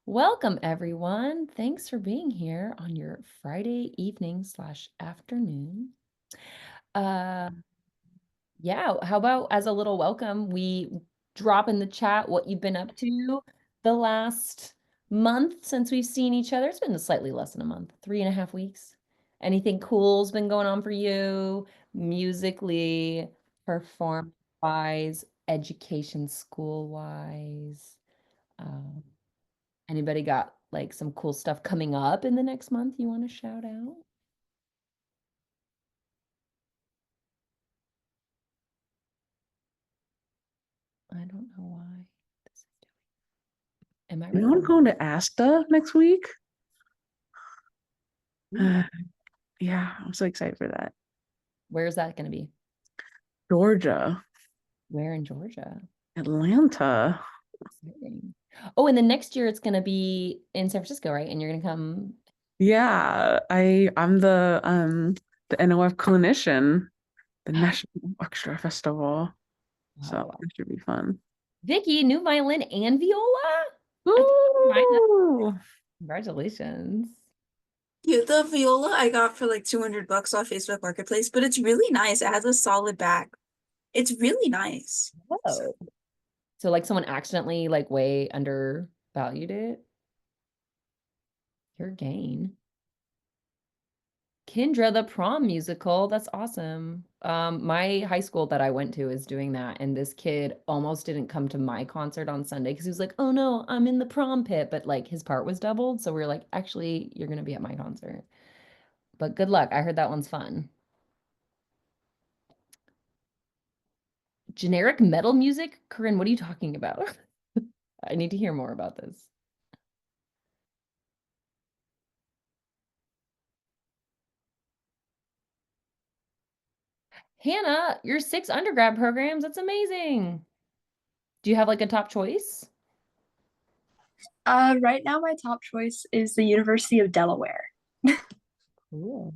Welcome, everyone. Thanks for being here on your Friday evening slash afternoon. Uh, yeah, how about as a little welcome, we drop in the chat what you've been up to the last month since we've seen each other. It's been slightly less than a month, 3.5 weeks. Anything cool's been going on for you, musically, performance-wise, education, school-wise? Um, Anybody got like some cool stuff coming up in the next month you want to shout out? I don't know why this is doing. Am I You know, I'm recording? going to Asta next week. Ooh, Yeah, I'm so excited for that. where is that going to be? Georgia, Where in Georgia? Atlanta. Exciting. Oh, and then next year it's going to be in San Francisco, right? And you're going to come. Yeah, I'm the NOF clinician, the National Orchestra Festival. So Wow. it should be fun. Vicky, new violin and viola? I thought you might have. Ooh. Congratulations. Yeah, the viola I got for like 200 bucks off Facebook Marketplace, but it's really nice. It has a solid back. It's really nice. Whoa. So like someone accidentally like way undervalued it? Your gain. Kendra, the prom musical. That's awesome. My high school that I went to is doing that, and this kid almost didn't come to my concert on Sunday because he was like, "Oh no, I'm in the prom pit," but like his part was doubled, so we were like, "Actually, you're gonna be at my concert." But good luck. I heard that one's fun. Generic metal music? Corinne, what are you talking about? I need to hear more about this. Hannah, your 6 undergrad programs. That's amazing. Do you have like a top choice? Right now my top choice is the University of Delaware. Cool.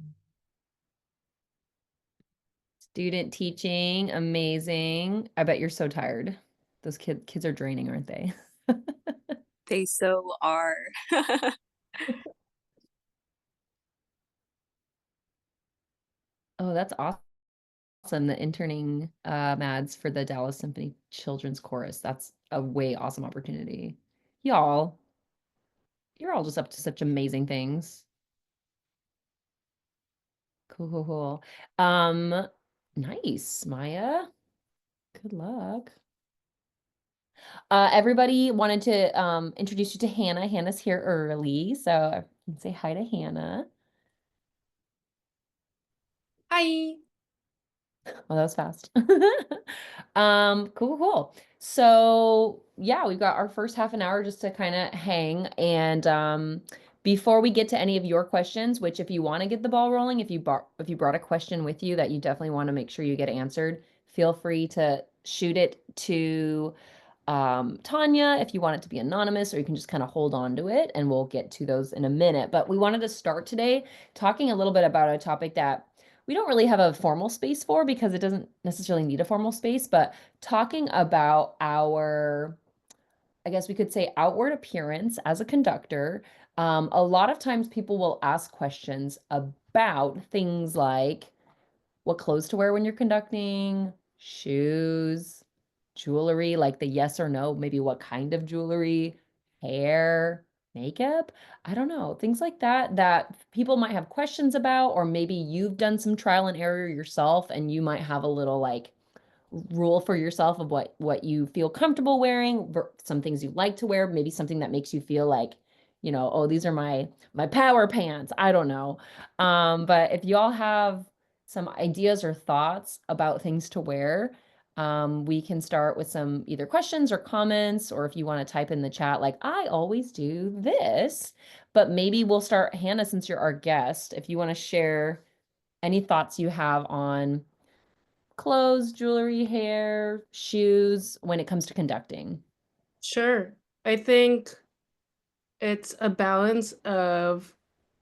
Student teaching, amazing. I bet you're so tired. Those kids are draining, aren't they? They so are. Oh, that's awesome. The interning ads for the Dallas Symphony Children's Chorus. That's a way awesome opportunity. Y'all, you're all just up to such amazing things. Cool, cool, cool. Nice, Maya. Good luck. Everybody wanted to introduce you to Hannah. Hannah's here early, so I can say hi to Hannah. Hi. Well, that was fast. Cool, cool. So yeah, we've got our first half an hour just to kind of hang. And before we get to any of your questions, which if you want to get the ball rolling, if you brought a question with you that you definitely want to make sure you get answered, feel free to shoot it to Tanya if you want it to be anonymous, or you can just kind of hold on to it and we'll get to those in a minute. But we wanted to start today talking a little bit about a topic that we don't really have a formal space for because it doesn't necessarily need a formal space, but talking about our, I guess we could say, outward appearance as a conductor. A lot of times people will ask questions about things like what clothes to wear when you're conducting, shoes, jewelry, like the yes or no, maybe what kind of jewelry, hair, makeup. I don't know, things like that that people might have questions about, or maybe you've done some trial and error yourself and you might have a little like rule for yourself of what you feel comfortable wearing, some things you like to wear, maybe something that makes you feel like, oh, these are my power pants. I don't know. But if you all have some ideas or thoughts about things to wear, we can start with some either questions or comments, or if you want to type in the chat, like I always do this, but maybe we'll start, Hannah, since you're our guest, if you want to share any thoughts you have on clothes, jewelry, hair, shoes when it comes to conducting. Sure. I think it's a balance of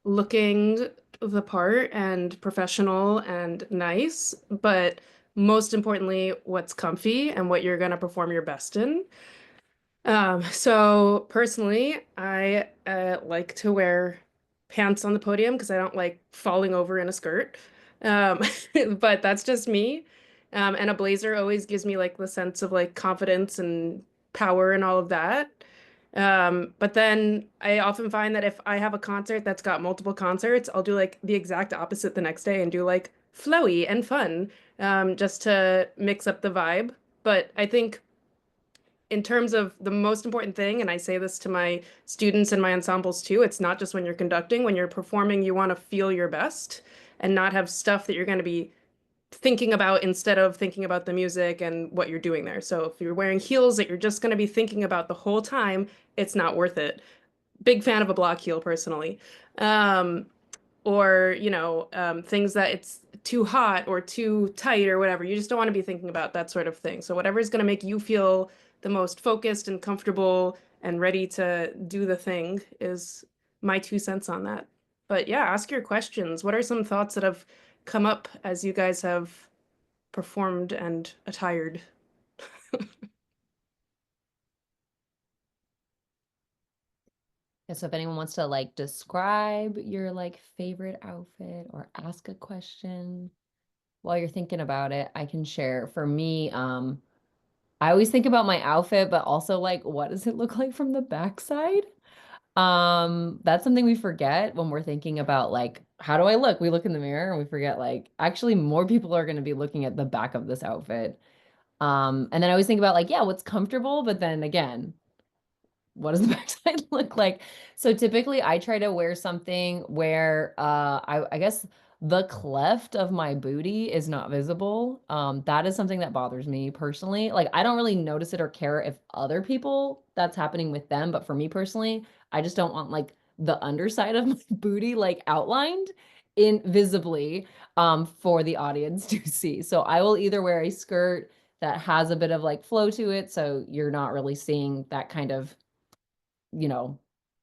looking the part and professional and nice, but most importantly, what's comfy and what you're going to perform your best in. So personally, I like to wear pants on the podium because I don't like falling over in a skirt. Um, but that's just me. And a blazer always gives me like the sense of like confidence and power and all of that. But then I often find that if I have a concert that's got multiple concerts, I'll do like the exact opposite the next day and do like flowy and fun, just to mix up the vibe. But I think in terms of the most important thing, and I say this to my students and my ensembles too, it's not just when you're conducting, when you're performing, you want to feel your best and not have stuff that you're going to be thinking about instead of thinking about the music and what you're doing there. So if you're wearing heels that you're just going to be thinking about the whole time, it's not worth it. Big fan of a block heel personally. Um, or things that it's too hot or too tight or whatever. You just don't want to be thinking about that sort of thing. So whatever is going to make you feel the most focused and comfortable and ready to do the thing is my 2 cents on that. But yeah, ask your questions. What are some thoughts that have come up as you guys have performed and attired? Yeah, so if anyone wants to like describe your like favorite outfit or ask a question while you're thinking about it, I can share. For me, I always think about my outfit, but also like what does it look like from the backside? That's something we forget when we're thinking about like how do I look? We look in the mirror and we forget like actually more people are going to be looking at the back of this outfit. And then I always think about like, yeah, what's comfortable, but then again, what does the backside look like? So typically I try to wear something where I guess the cleft of my booty is not visible. That is something that bothers me personally. Like I don't really notice it or care if other people that's happening with them, but for me personally, I just don't want like the underside of my booty like outlined invisibly for the audience to see. So I will either wear a skirt that has a bit of like flow to it so you're not really seeing that kind of you know,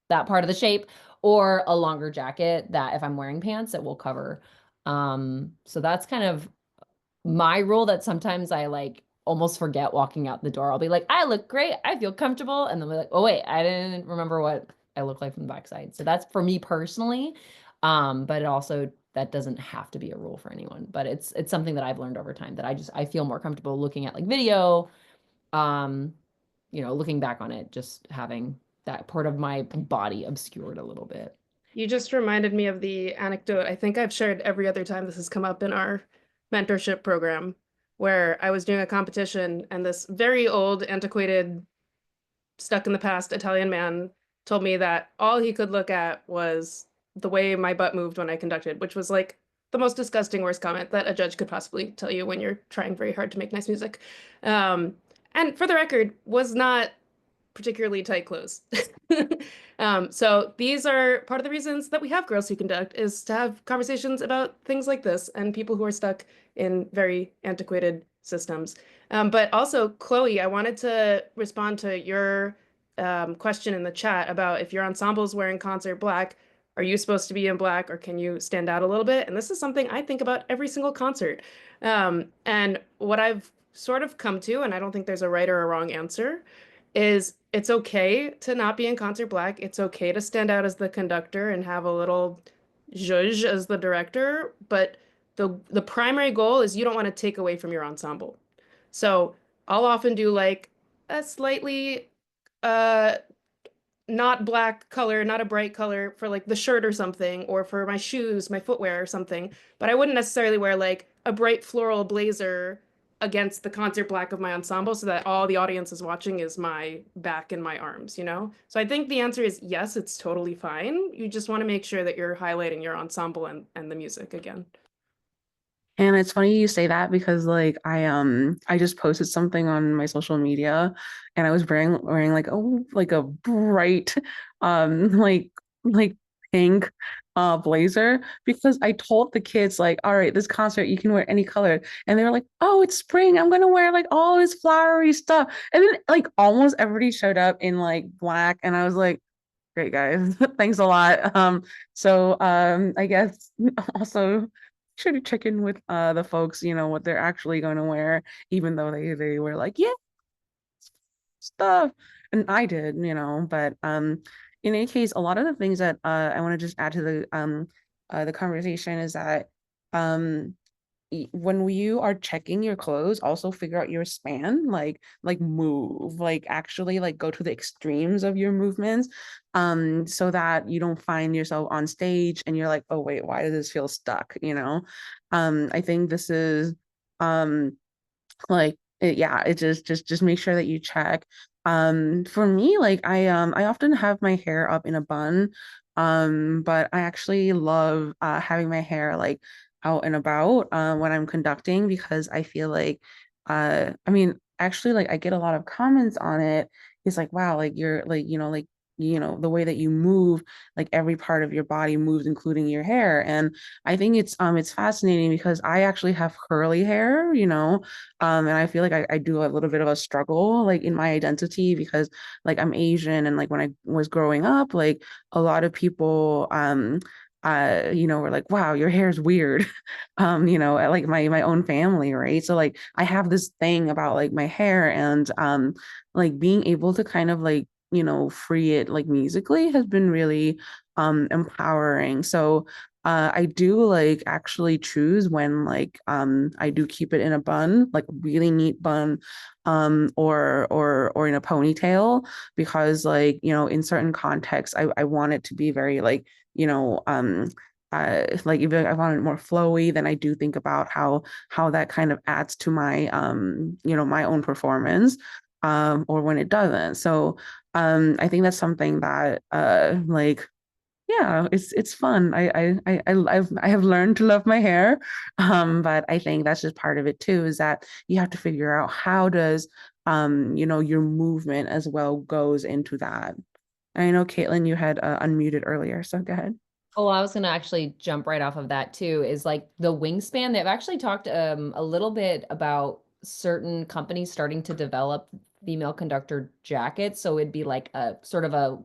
that part of the shape, or a longer jacket that if I'm wearing pants, it will cover. So that's kind of my rule that sometimes I like almost forget walking out the door. I'll be like, I look great, I feel comfortable, and then be like, oh wait, I didn't remember what I look like from the backside. So that's for me personally. But it also that doesn't have to be a rule for anyone, but it's something that I've learned over time that I feel more comfortable looking at like video, um, looking back on it, just having that part of my body obscured a little bit. You just reminded me of the anecdote I think I've shared every other time this has come up in our mentorship program, where I was doing a competition and this very old, antiquated, stuck in the past Italian man told me that all he could look at was the way my butt moved when I conducted, which was like the most disgusting, worst comment that a judge could possibly tell you when you're trying very hard to make nice music. Um, and for the record, was not particularly tight clothes. So these are part of the reasons that we have Girls Who Conduct is to have conversations about things like this and people who are stuck in very antiquated systems. But also, Chloe, I wanted to respond to your question in the chat about if your ensemble's wearing concert black, are you supposed to be in black or can you stand out a little bit? And this is something I think about every single concert. And what I've sort of come to, and I don't think there's a right or a wrong answer, is it's okay to not be in concert black. It's okay to stand out as the conductor and have a little zhuzh as the director, but the primary goal is you don't want to take away from your ensemble. So I'll often do like a slightly uh not black color, not a bright color for like the shirt or something, or for my shoes, my footwear or something. But I wouldn't necessarily wear like a bright floral blazer against the concert black of my ensemble so that all the audience is watching is my back and my arms, you know? So I think the answer is yes, it's totally fine. You just want to make sure that you're highlighting your ensemble and the music again. And it's funny you say that because like I just posted something on my social media and I was wearing like a bright like pink blazer because I told the kids like, all right, this concert you can wear any color. And they were like, oh, it's spring. I'm gonna wear like all this flowery stuff. And then like almost everybody showed up in like black and I was like, great guys, thanks a lot. I guess also sure to check in with the folks, what they're actually going to wear, even though they were like, yeah. stuff. And I did, but in any case, a lot of the things that I want to just add to the conversation is that um when you are checking your clothes, also figure out your span, like move, like actually like go to the extremes of your movements, so that you don't find yourself on stage and you're like, oh wait, why does this feel stuck? I think this is um yeah, it just make sure that you check. For me, like I often have my hair up in a bun, but I actually love having my hair like out and about when I'm conducting, because I feel like I mean actually like I get a lot of comments on it. It's like, wow, like you're like the way that you move, like every part of your body moves, including your hair. And I think it's fascinating because I actually have curly hair, and I feel like I do a little bit of a struggle like in my identity, because like I'm Asian, and like when I was growing up, like a lot of people were like, wow, your hair is weird. Like my own family, right? So like I have this thing about like my hair, and like being able to kind of like, free it like musically has been really empowering. So I do like actually choose when like I do keep it in a bun, like a really neat bun, or in a ponytail, because like, in certain contexts I want it to be very like, like if I want it more flowy, then I do think about how that kind of adds to my my own performance, or when it doesn't. So I think that's something that like yeah, it's fun. I have learned to love my hair, but I think that's just part of it too. Is that you have to figure out how does your movement as well goes into that. And I know Caitlin, you had unmuted earlier, so go ahead. Oh, I was gonna actually jump right off of that too, is like the wingspan. They've actually talked a little bit about certain companies starting to develop female conductor jackets. So it'd be like a sort of a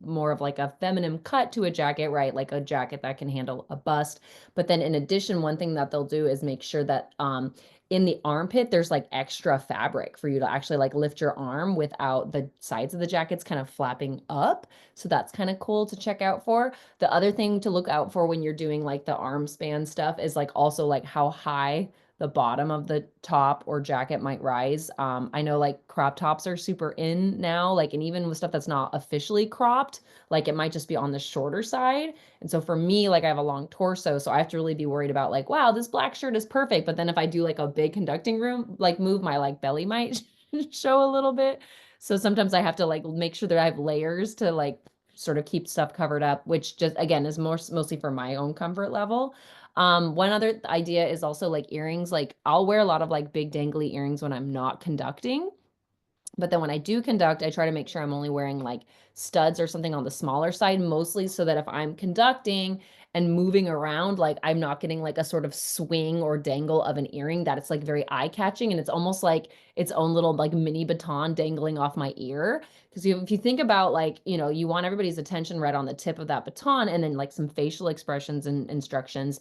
more of like a feminine cut to a jacket, right? Like a jacket that can handle a bust. But then in addition, one thing that they'll do is make sure that in the armpit, there's like extra fabric for you to actually like lift your arm without the sides of the jackets kind of flapping up. So that's kind of cool to check out for. The other thing to look out for when you're doing like the arm span stuff is like also like how high the bottom of the top or jacket might rise. I know like crop tops are super in now, like, and even with stuff that's not officially cropped, like it might just be on the shorter side. And so for me, like I have a long torso, so I have to really be worried about like, wow, this black shirt is perfect. But then if I do like a big conducting room, like move, my like belly might show a little bit. So sometimes I have to like make sure that I have layers to like sort of keep stuff covered up, which just again is mostly for my own comfort level. One other idea is also like earrings. Like I'll wear a lot of like big dangly earrings when I'm not conducting. But then when I do conduct, I try to make sure I'm only wearing like studs or something on the smaller side, mostly so that if I'm conducting and moving around, like I'm not getting like a sort of swing or dangle of an earring that it's like very eye-catching, and it's almost like its own little like mini baton dangling off my ear. Because if you think about like, you want everybody's attention right on the tip of that baton, and then like some facial expressions and instructions.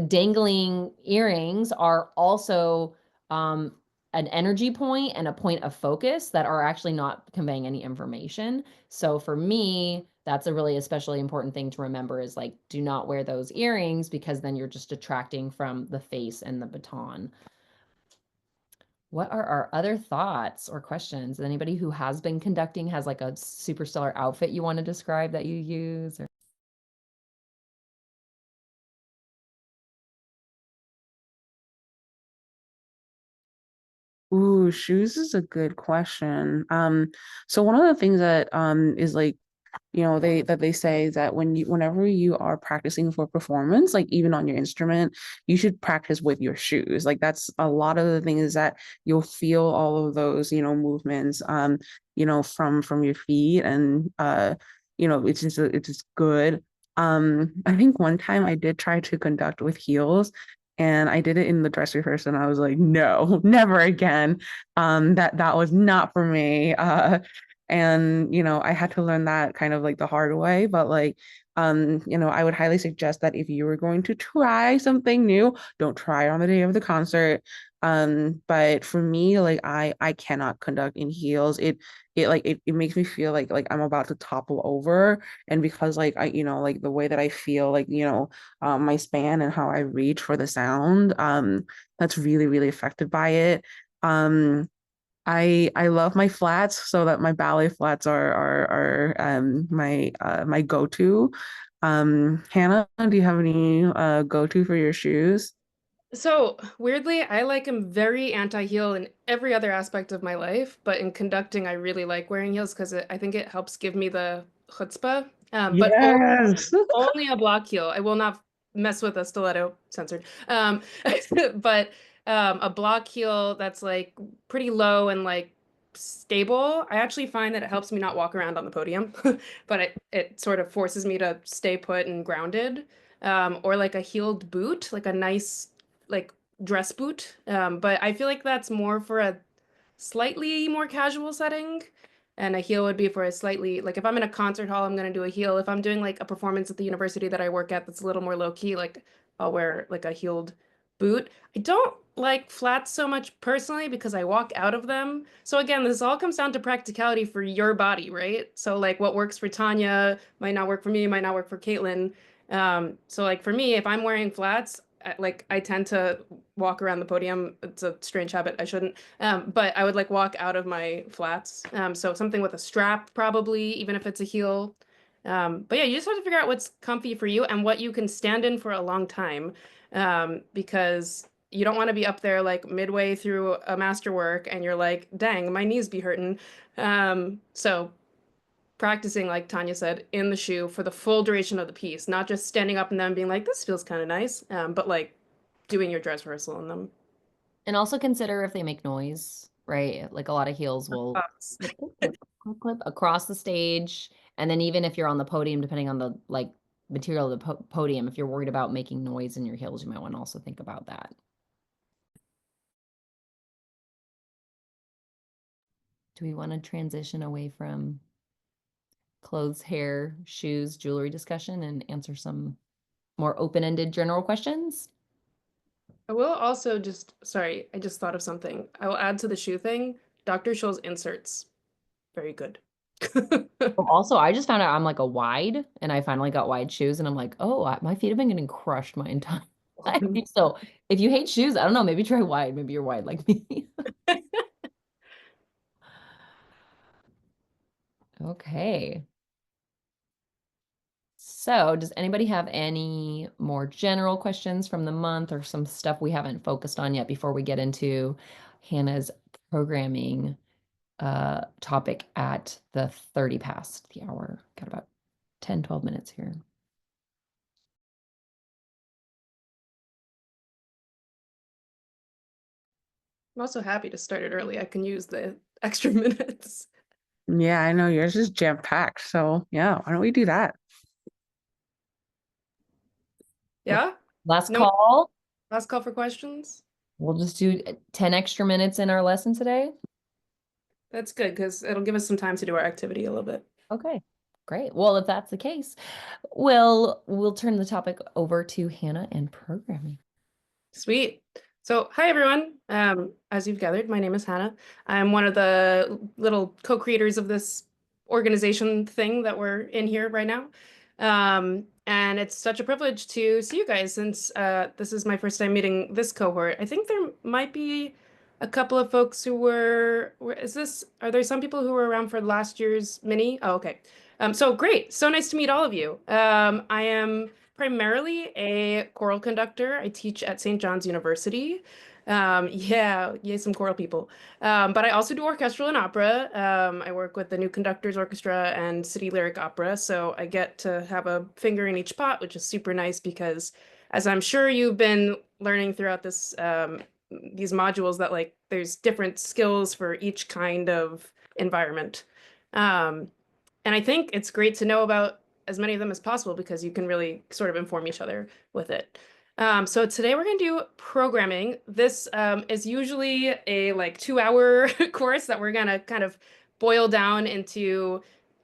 Dangling earrings are also um, an energy point and a point of focus that are actually not conveying any information. So for me, that's a really especially important thing to remember is like, do not wear those earrings, because then you're just detracting from the face and the baton. What are our other thoughts or questions? Anybody who has been conducting has like a super stellar outfit you want to describe that you use? Or... Ooh, shoes is a good question. So one of the things that is like, they say that whenever you are practicing for performance, like even on your instrument, you should practice with your shoes. Like that's a lot of the things that you'll feel all of those, movements, from your feet, and it's just good. I think one time I did try to conduct with heels, and I did it in the dress rehearsal, and I was like, no, never again. That was not for me. And I had to learn that kind of like the hard way. But like, I would highly suggest that if you were going to try something new, don't try it on the day of the concert. But for me, like I cannot conduct in heels. It makes me feel like I'm about to topple over. And because like I, like the way that I feel, like, my span and how I reach for the sound, that's really, really affected by it. Um, I love my flats, so that my ballet flats are my go-to. Hannah, do you have any go-to for your shoes? So weirdly, I like am very anti-heel in every other aspect of my life, but in conducting, I really like wearing heels because I think it helps give me the chutzpah. But Yes. only a block heel. I will not mess with a stiletto, censored. But a block heel that's like pretty low and like stable. I actually find that it helps me not walk around on the podium, but it sort of forces me to stay put and grounded. Or like a heeled boot, like a nice like dress boot. But I feel like that's more for a slightly more casual setting. And a heel would be for a slightly, like if I'm in a concert hall, I'm going to do a heel. If I'm doing like a performance at the university that I work at that's a little more low key, like I'll wear like a heeled boot. I don't like flats so much personally because I walk out of them. So again, this all comes down to practicality for your body, right? So like what works for Tanya might not work for me, might not work for Caitlin. So like for me, if I'm wearing flats, I tend to walk around the podium. It's a strange habit. I shouldn't. But I would like walk out of my flats. So something with a strap probably, even if it's a heel. But yeah, you just have to figure out what's comfy for you and what you can stand in for a long time. Because you don't want to be up there like midway through a masterwork and you're like, dang, my knees be hurting. So practicing, like Tanya said, in the shoe for the full duration of the piece, not just standing up and then being like, this feels kind of nice, but like doing your dress rehearsal in them. And also consider if they make noise, right? Like a lot of heels will clip, clip, clip, clip across the stage. And then even if you're on the podium, depending on the like material of the podium, if you're worried about making noise in your heels, you might want to also think about that. Do we want to transition away from clothes, hair, shoes, jewelry discussion and answer some more open-ended general questions? I will also just, sorry, I just thought of something. I will add to the shoe thing. Dr. Scholl's inserts. Very good. Well, also, I just found out I'm like a wide, and I finally got wide shoes, and I'm like, oh, my feet have been getting crushed my entire life. So if you hate shoes, I don't know, maybe try wide. Maybe you're wide like me. Okay. So does anybody have any more general questions from the month or some stuff we haven't focused on yet before we get into Hannah's programming topic at the 30 past the hour? Got about 10, 12 minutes here. I'm also happy to start it early. I can use the extra minutes. Yeah, I know yours is jam-packed. So yeah, why don't we do that? Yeah? Last No, call. last call for questions? We'll just do 10 extra minutes in our lesson today. That's good because it'll give us some time to do our activity a little bit. Okay, great. Well, if that's the case, we'll turn the topic over to Hannah and programming. Sweet. So, hi everyone. As you've gathered, my name is Hannah. I'm one of the little co-creators of this organization thing that we're in here right now. And it's such a privilege to see you guys since this is my first time meeting this cohort. I think there might be a couple of folks who are there some people who were around for last year's mini? Oh, okay. So great. So nice to meet all of you. I am primarily a choral conductor. I teach at St. John's University. Yeah, yay, some choral people. But I also do orchestral and opera. I work with the New Conductors Orchestra and City Lyric Opera, so I get to have a finger in each pot, which is super nice because, as I'm sure you've been learning throughout these modules, that like there's different skills for each kind of environment. Um, and I think it's great to know about as many of them as possible because you can really sort of inform each other with it. So today we're going to do programming. This is usually a like 2-hour course that we're going to kind of boil down into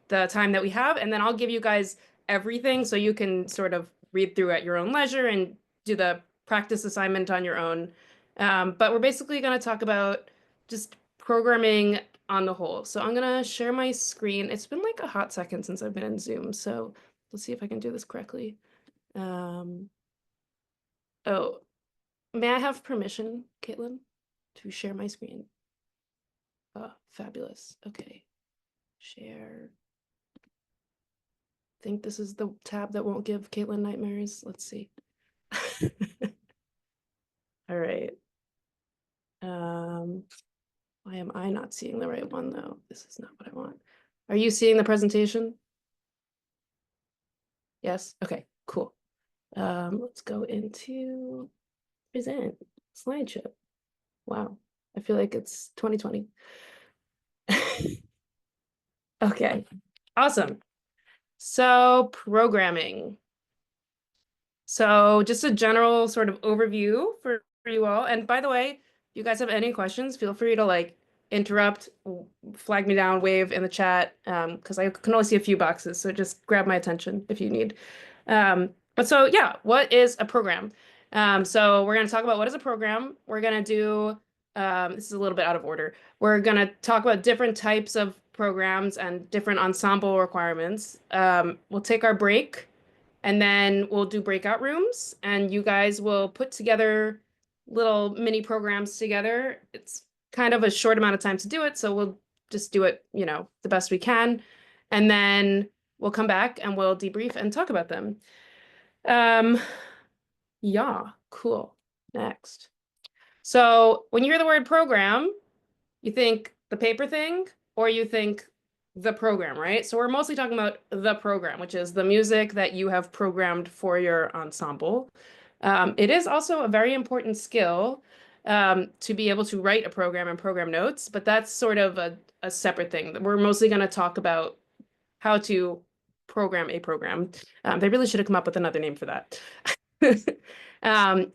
the time that we have. And then I'll give you guys everything so you can sort of read through at your own leisure and do the practice assignment on your own. But we're basically going to talk about just programming on the whole. So I'm going to share my screen. It's been like a hot second since I've been in Zoom, so let's see if I can do this correctly. Oh, may I have permission, Caitlin, to share my screen? Oh, fabulous. Okay. Share. I think this is the tab that won't give Caitlin nightmares. Let's see. All right. Why am I not seeing the right one though? This is not what I want. Are you seeing the presentation? Yes? Okay, cool. Let's go into present slideshow. Wow, I feel like it's 2020. Okay, awesome. So programming. So just a general sort of overview for you all. And by the way, if you guys have any questions, feel free to like interrupt, flag me down, wave in the chat, because I can only see a few boxes. So just grab my attention if you need. But so yeah, what is a program? So we're going to talk about what is a program. We're going to do, this is a little bit out of order. We're going to talk about different types of programs and different ensemble requirements. We'll take our break. And then we'll do breakout rooms and you guys will put together little mini programs together. It's kind of a short amount of time to do it, so we'll just do it, you know, the best we can. And then we'll come back and we'll debrief and talk about them. Yeah, cool. Next. So when you hear the word program, you think the paper thing or you think the program, right? So we're mostly talking about the program, which is the music that you have programmed for your ensemble. It is also a very important skill to be able to write a program and program notes, but that's sort of a separate thing. We're mostly going to talk about how to program a program. They really should have come up with another name for that.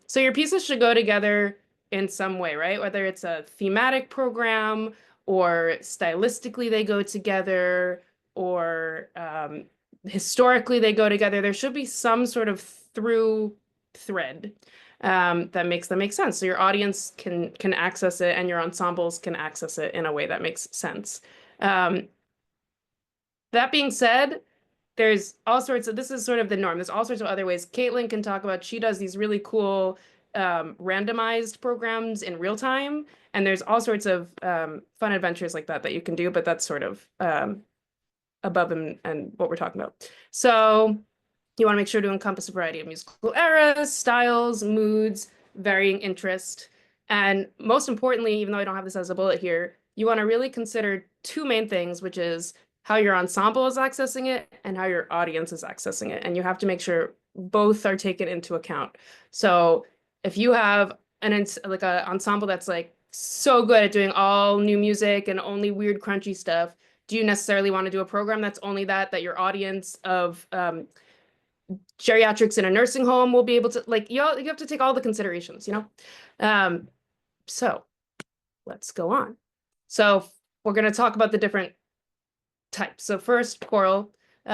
So your pieces should go together in some way, right? Whether it's a thematic program or stylistically they go together or historically they go together. There should be some sort of through thread that makes them make sense. So your audience can access it and your ensembles can access it in a way that makes sense. That being said, there's all sorts of, this is sort of the norm. There's all sorts of other ways. Caitlin can talk about, she does these really cool randomized programs in real time. And there's all sorts of fun adventures like that you can do, but that's sort of above and what we're talking about. So you want to make sure to encompass a variety of musical eras, styles, moods, varying interest. And most importantly, even though I don't have this as a bullet here, you want to really consider two main things, which is how your ensemble is accessing it and how your audience is accessing it. And you have to make sure both are taken into account. So if you have an ensemble that's like so good at doing all new music and only weird crunchy stuff, do you necessarily want to do a program that's only that your audience of geriatrics in a nursing home will be able to, like, you have to take all the considerations, you know? So let's go on. So we're going to talk about the different types. So first, choral, you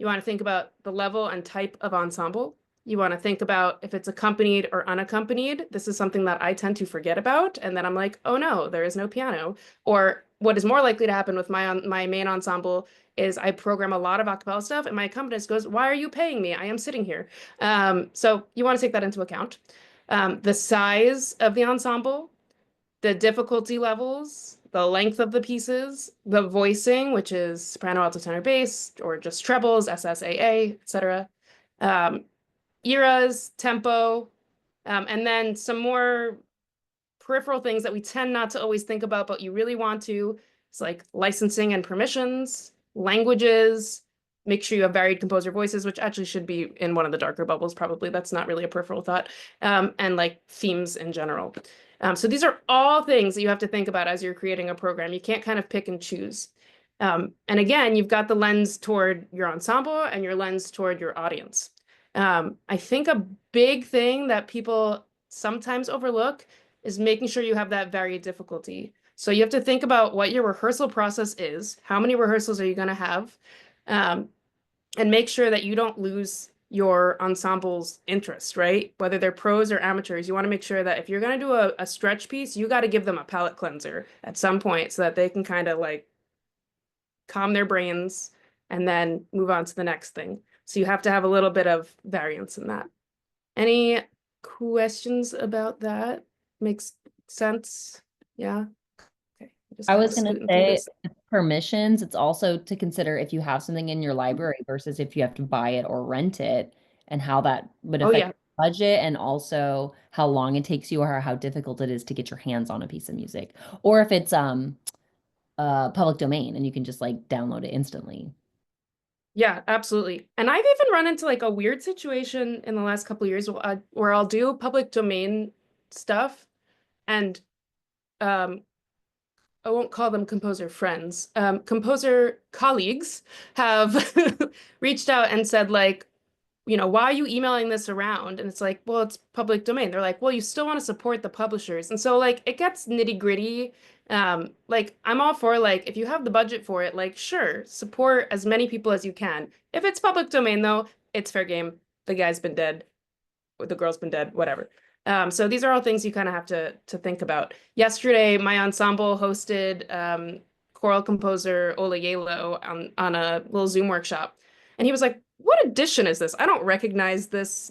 want to think about the level and type of ensemble. You want to think about if it's accompanied or unaccompanied. This is something that I tend to forget about. And then I'm like, oh no, there is no piano. Or what is more likely to happen with my main ensemble is I program a lot of a cappella stuff and my accompanist goes, why are you paying me? I am sitting here. So you want to take that into account. The size of the ensemble, the difficulty levels, the length of the pieces, the voicing, which is soprano, alto, tenor, bass, or just trebles, SSAA, etc. Eras, tempo, and then some more peripheral things that we tend not to always think about, but you really want to. It's like licensing and permissions, languages, make sure you have varied composer voices, which actually should be in one of the darker bubbles, probably. That's not really a peripheral thought. And like themes in general. So these are all things that you have to think about as you're creating a program. You can't kind of pick and choose. And again, you've got the lens toward your ensemble and your lens toward your audience. I think a big thing that people sometimes overlook is making sure you have that varied difficulty. So you have to think about what your rehearsal process is, how many rehearsals are you going to have, and make sure that you don't lose your ensemble's interest, right? Whether they're pros or amateurs, you want to make sure that if you're going to do a stretch piece, you got to give them a palate cleanser at some point so that they can kind of like calm their brains and then move on to the next thing. So you have to have a little bit of variance in that. Any questions about that? Makes sense? Yeah. Okay. Just I kind was of going to scooting through say this. with permissions, it's also to consider if you have something in your library versus if you have to buy it or rent it, and how that would Oh affect yeah. your budget, and also how long it takes you or how difficult it is to get your hands on a piece of music. Or if it's public domain and you can just like download it instantly. Yeah, absolutely. And I've even run into like a weird situation in the last couple of years where I'll do public domain stuff and um, I won't call them composer friends. Composer colleagues have reached out and said like, why are you emailing this around? And it's like, well, it's public domain. They're like, well, you still want to support the publishers. And so like it gets nitty-gritty. Like I'm all for like if you have the budget for it, like sure, support as many people as you can. If it's public domain though, it's fair game. The guy's been dead, or the girl's been dead, whatever. So these are all things you kind of have to think about. Yesterday, my ensemble hosted choral composer Ola Yelo on a little Zoom workshop. And he was like, what edition is this? I don't recognize this,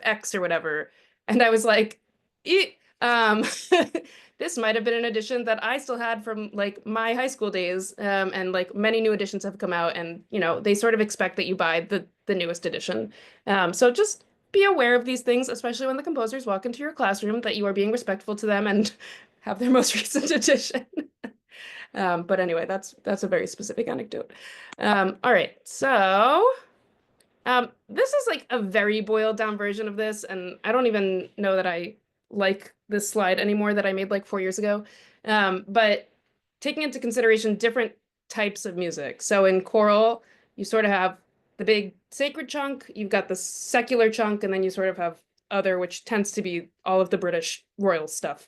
X or whatever. And I was like, um, this might have been an edition that I still had from like my high school days. And like many new editions have come out and, they sort of expect that you buy the newest edition. So just be aware of these things, especially when the composers walk into your classroom, that you are being respectful to them and have their most recent edition. But anyway, that's a very specific anecdote. All right, so this is like a very boiled down version of this, and I don't even know that I like this slide anymore that I made like 4 years ago. But taking into consideration different types of music. So in choral, you sort of have the big sacred chunk, you've got the secular chunk, and then you sort of have other, which tends to be all of the British royal stuff.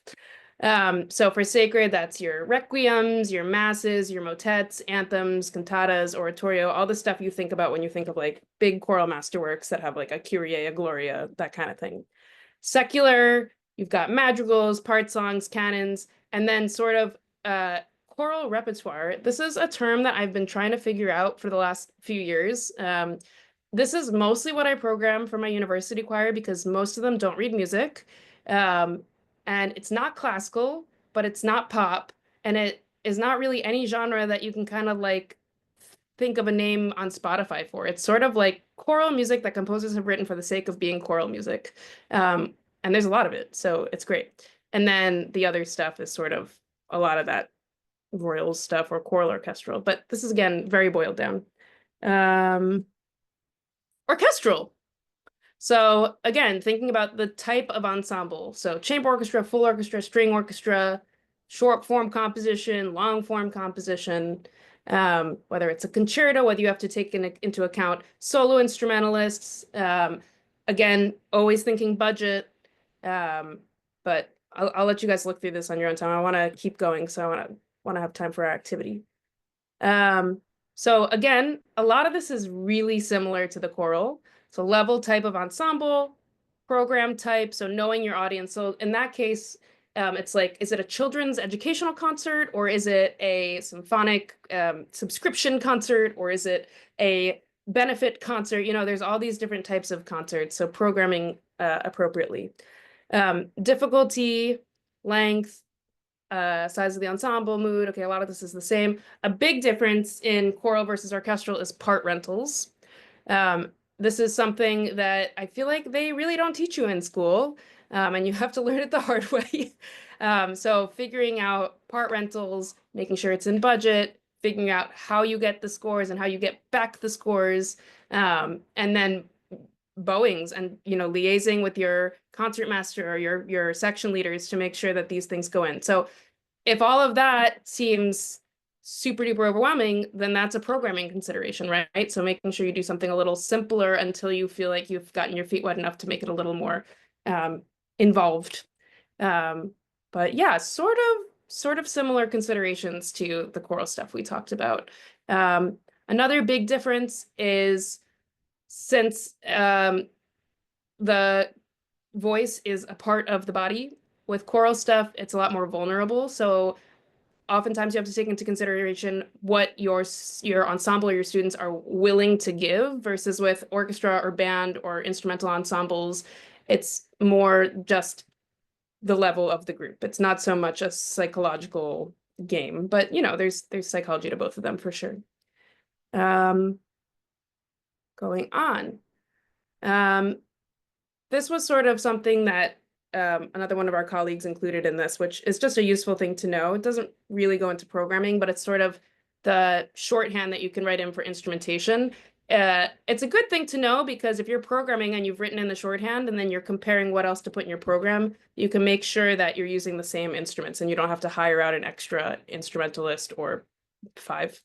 So for sacred, that's your requiems, your masses, your motets, anthems, cantatas, oratorio, all the stuff you think about when you think of like big choral masterworks that have like a Kyrie, a Gloria, that kind of thing. Secular, you've got madrigals, part songs, canons, and then sort of choral repertoire. This is a term that I've been trying to figure out for the last few years. This is mostly what I program for my university choir because most of them don't read music. And it's not classical, but it's not pop, and it is not really any genre that you can kind of like think of a name on Spotify for. It's sort of like choral music that composers have written for the sake of being choral music. And there's a lot of it, so it's great. And then the other stuff is sort of a lot of that royal stuff or choral orchestral, but this is again very boiled down. Orchestral. So again, thinking about the type of ensemble. So chamber orchestra, full orchestra, string orchestra, short form composition, long form composition, whether it's a concerto, whether you have to take into account solo instrumentalists. Again, always thinking budget. But I'll let you guys look through this on your own time. I want to keep going, so I want to have time for our activity. So again, a lot of this is really similar to the choral. So level type of ensemble, program type, so knowing your audience. So in that case, it's like, is it a children's educational concert or is it a symphonic subscription concert or is it a benefit concert? There's all these different types of concerts, so programming appropriately. Difficulty, length, size of the ensemble, mood. Okay, a lot of this is the same. A big difference in choral versus orchestral is part rentals. This is something that I feel like they really don't teach you in school, and you have to learn it the hard way. So figuring out part rentals, making sure it's in budget, figuring out how you get the scores and how you get back the scores, and then bowings and liaising with your concertmaster or your section leaders to make sure that these things go in. So if all of that seems super duper overwhelming, then that's a programming consideration, right? So making sure you do something a little simpler until you feel like you've gotten your feet wet enough to make it a little more involved. But yeah, sort of similar considerations to the choral stuff we talked about. Another big difference is since the voice is a part of the body, with choral stuff, it's a lot more vulnerable. So oftentimes you have to take into consideration what your ensemble or your students are willing to give versus with orchestra or band or instrumental ensembles, it's more just the level of the group. It's not so much a psychological game, but you know, there's psychology to both of them for sure. Going on. This was sort of something that another one of our colleagues included in this, which is just a useful thing to know. It doesn't really go into programming, but it's sort of the shorthand that you can write in for instrumentation. It's a good thing to know because if you're programming and you've written in the shorthand and then you're comparing what else to put in your program, you can make sure that you're using the same instruments and you don't have to hire out an extra instrumentalist or 5.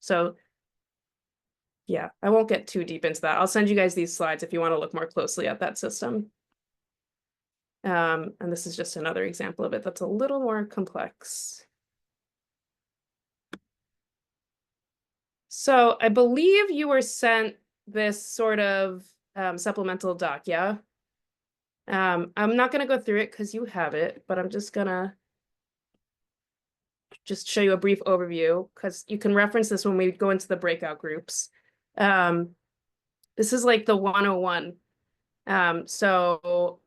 So yeah, I won't get too deep into that. I'll send you guys these slides if you want to look more closely at that system. And this is just another example of it that's a little more complex. So I believe you were sent this sort of supplemental doc, yeah? I'm not going to go through it because you have it, but I'm just going to just show you a brief overview because you can reference this when we go into the breakout groups. This is like the 101. So,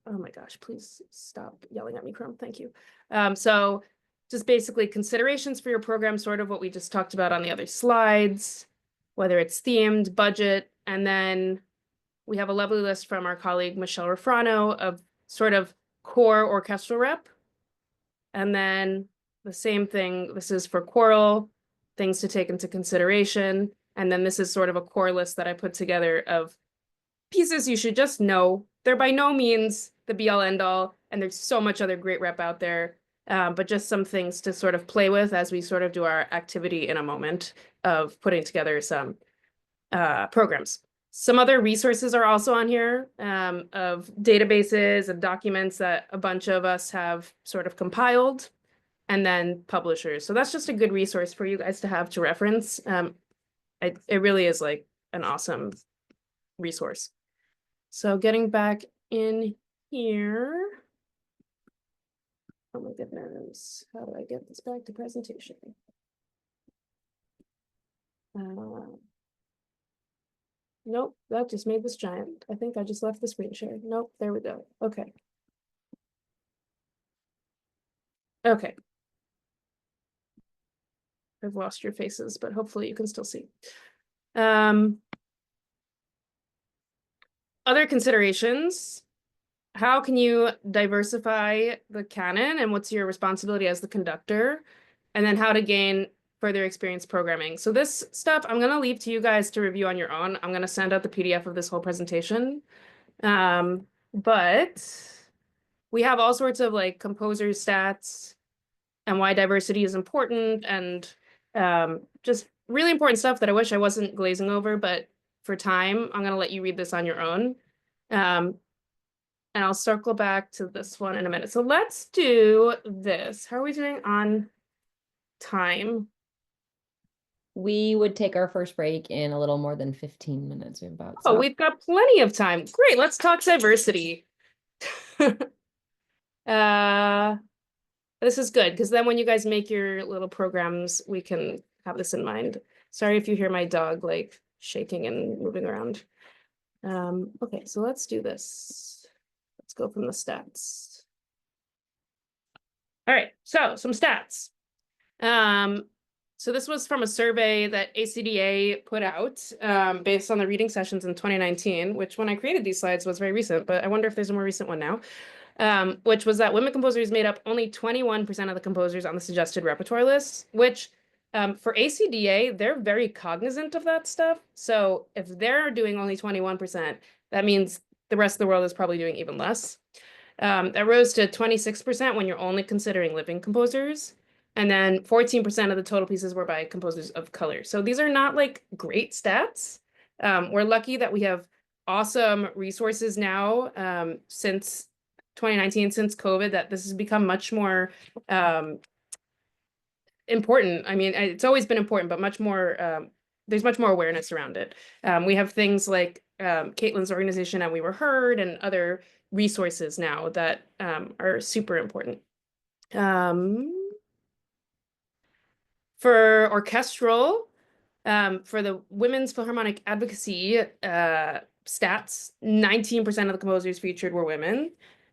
oh my gosh, please stop yelling at me, Chrome. Thank you. So just basically considerations for your program, sort of what we just talked about on the other slides, whether it's themed, budget, and then we have a lovely list from our colleague Michelle Refrano of sort of core orchestral rep. And then the same thing, this is for choral, things to take into consideration. And then this is sort of a core list that I put together of pieces you should just know. They're by no means the be all end all, and there's so much other great rep out there, but just some things to sort of play with as we sort of do our activity in a moment of putting together some programs. Some other resources are also on here of databases and documents that a bunch of us have sort of compiled, and then publishers. So that's just a good resource for you guys to have to reference. It really is like an awesome resource. So getting back in here. Oh my goodness, how do I get this back to presentation? Nope, that just made this giant. I think I just left the screen share. Nope, there we go. Okay. Okay. I've lost your faces, but hopefully you can still see. Other considerations. How can you diversify the canon and what's your responsibility as the conductor? And then how to gain further experience programming. So this stuff I'm going to leave to you guys to review on your own. I'm going to send out the PDF of this whole presentation. But we have all sorts of like composer stats and why diversity is important and just really important stuff that I wish I wasn't glazing over, but for time, I'm going to let you read this on your own. And I'll circle back to this one in a minute. So let's do this. How are we doing on time? We would take our first break in a little more than 15 minutes. We have about. Oh, we've got plenty of time. Great. Let's talk diversity. This is good because then when you guys make your little programs, we can have this in mind. Sorry if you hear my dog like shaking and moving around. Okay, so let's do this. Let's go from the stats. All right, so some stats. So this was from a survey that ACDA put out based on the reading sessions in 2019, which when I created these slides was very recent, but I wonder if there's a more recent one now, which was that women composers made up only 21% of the composers on the suggested repertoire list, which for ACDA, they're very cognizant of that stuff. So if they're doing only 21%, that means the rest of the world is probably doing even less. That rose to 26% when you're only considering living composers. And then 14% of the total pieces were by composers of color. So these are not like great stats. We're lucky that we have awesome resources now since 2019, since COVID, that this has become much more important. I mean, it's always been important, but much more there's much more awareness around it. We have things like Caitlin's organization and We Were Heard and other resources now that are super important. For orchestral, for the Women's Philharmonic Advocacy stats, 19% of the composers featured were women,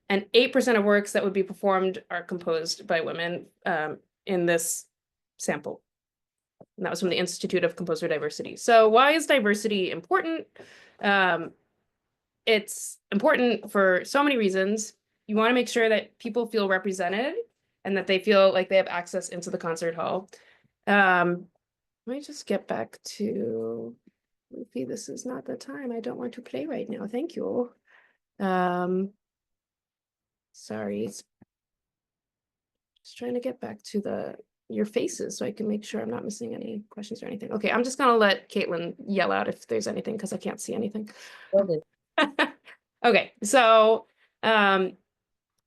and 8% of works that would be performed are composed by women in this sample. And that was from the Institute of Composer Diversity. So why is diversity important? It's important for so many reasons. You want to make sure that people feel represented and that they feel like they have access into the concert hall. Let me just get back to Luffy. This is not the time. I don't want to play right now. Thank you. Sorry. Just trying to get back to your faces so I can make sure I'm not missing any questions or anything. Okay, I'm just gonna let Caitlin yell out if there's anything because I can't see anything. Okay, so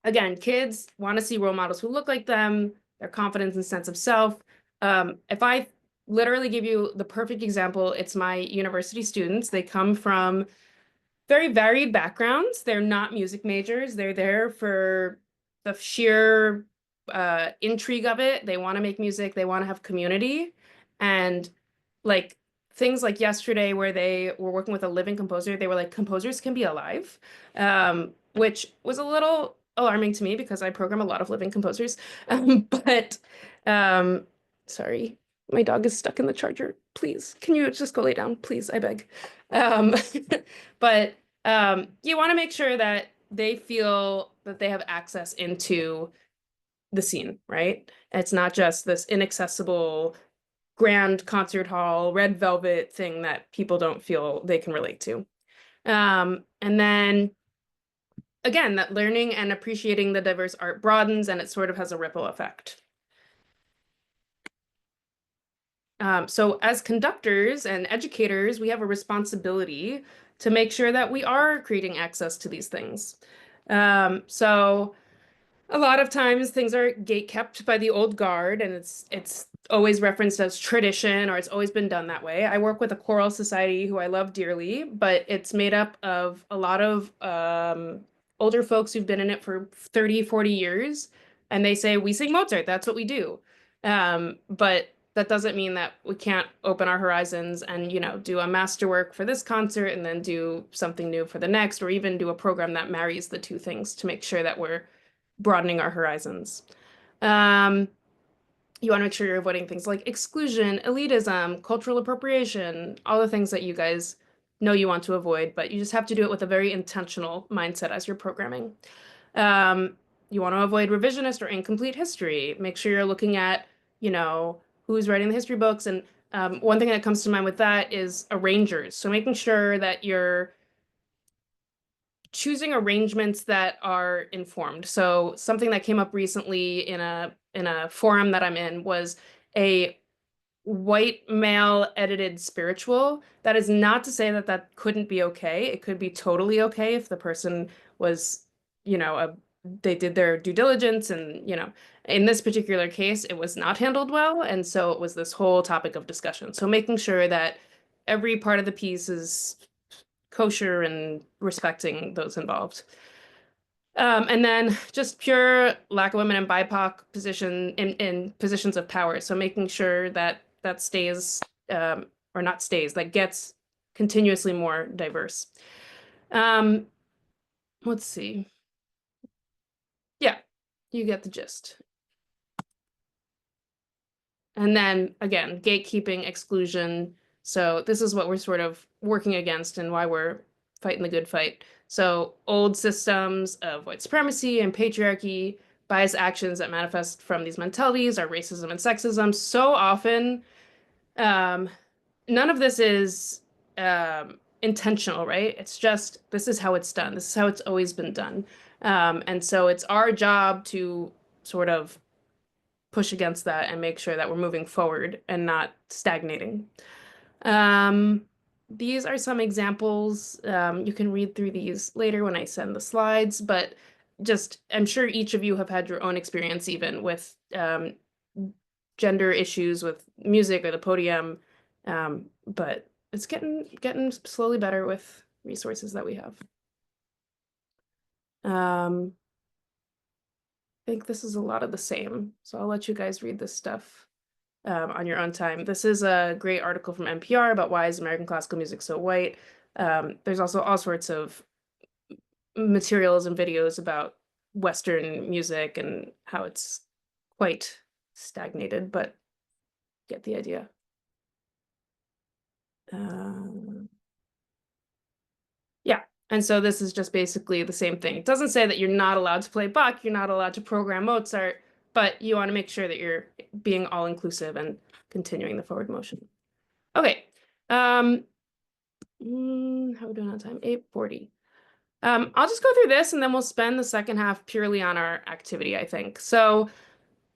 again, kids want to see role models who look like them, their confidence and sense of self. If I literally give you the perfect example, it's my university students. They come from very varied backgrounds. They're not music majors. They're there for the sheer intrigue of it. They want to make music. They want to have community. And like things like yesterday where they were working with a living composer, they were like, composers can be alive, which was a little alarming to me because I program a lot of living composers. But sorry, my dog is stuck in the charger. Please, can you just go lay down? Please, I beg. But you want to make sure that they feel that they have access into the scene, right? It's not just this inaccessible grand concert hall, red velvet thing that people don't feel they can relate to. And then again, that learning and appreciating the diverse art broadens and it sort of has a ripple effect. So as conductors and educators, we have a responsibility to make sure that we are creating access to these things. So a lot of times things are gate kept by the old guard and it's always referenced as tradition or it's always been done that way. I work with a choral society who I love dearly, but it's made up of a lot of older folks who've been in it for 30, 40 years. And they say, we sing Mozart, that's what we do. But that doesn't mean that we can't open our horizons and, you know, do a masterwork for this concert and then do something new for the next, or even do a program that marries the two things to make sure that we're broadening our horizons. You want to make sure you're avoiding things like exclusion, elitism, cultural appropriation, all the things that you guys know you want to avoid, but you just have to do it with a very intentional mindset as you're programming. You want to avoid revisionist or incomplete history. Make sure you're looking at, you know, who's writing the history books. And one thing that comes to mind with that is arrangers. So making sure that you're choosing arrangements that are informed. So something that came up recently in a forum that I'm in was a white male edited spiritual. That is not to say that that couldn't be okay. It could be totally okay if the person was, you know, they did their due diligence and, you know, in this particular case, it was not handled well. And so it was this whole topic of discussion. So making sure that every part of the piece is kosher and respecting those involved. And then just pure lack of women in BIPOC position in positions of power. So making sure that that stays, or not stays, that gets continuously more diverse. Let's see. Yeah, you get the gist. And then again, gatekeeping, exclusion. So this is what we're sort of working against and why we're fighting the good fight. So old systems of white supremacy and patriarchy, biased actions that manifest from these mentalities are racism and sexism. So often, none of this is intentional, right? It's just, this is how it's done. This is how it's always been done. And so it's our job to sort of push against that and make sure that we're moving forward and not stagnating. These are some examples. You can read through these later when I send the slides, but just, I'm sure each of you have had your own experience even with gender issues with music or the podium. But it's getting slowly better with resources that we have. I think this is a lot of the same, so I'll let you guys read this stuff on your own time. This is a great article from NPR about why is American classical music so white. There's also all sorts of materials and videos about Western music and how it's quite stagnated, but get the idea. Yeah, and so this is just basically the same thing. It doesn't say that you're not allowed to play Bach, you're not allowed to program Mozart, but you want to make sure that you're being all inclusive and continuing the forward motion. Okay. How are we doing on time? 8:40. I'll just go through this and then we'll spend the second half purely on our activity, I think. So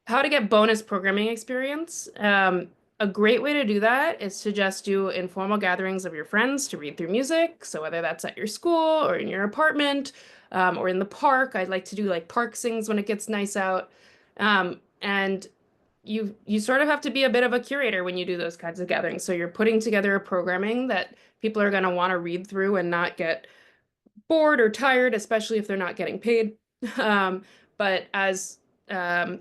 how to get bonus programming experience. A great way to do that is to just do informal gatherings of your friends to read through music. So whether that's at your school or in your apartment, or in the park. I'd like to do like park sings when it gets nice out. And you sort of have to be a bit of a curator when you do those kinds of gatherings. So you're putting together a programming that people are going to want to read through and not get bored or tired, especially if they're not getting paid. But as a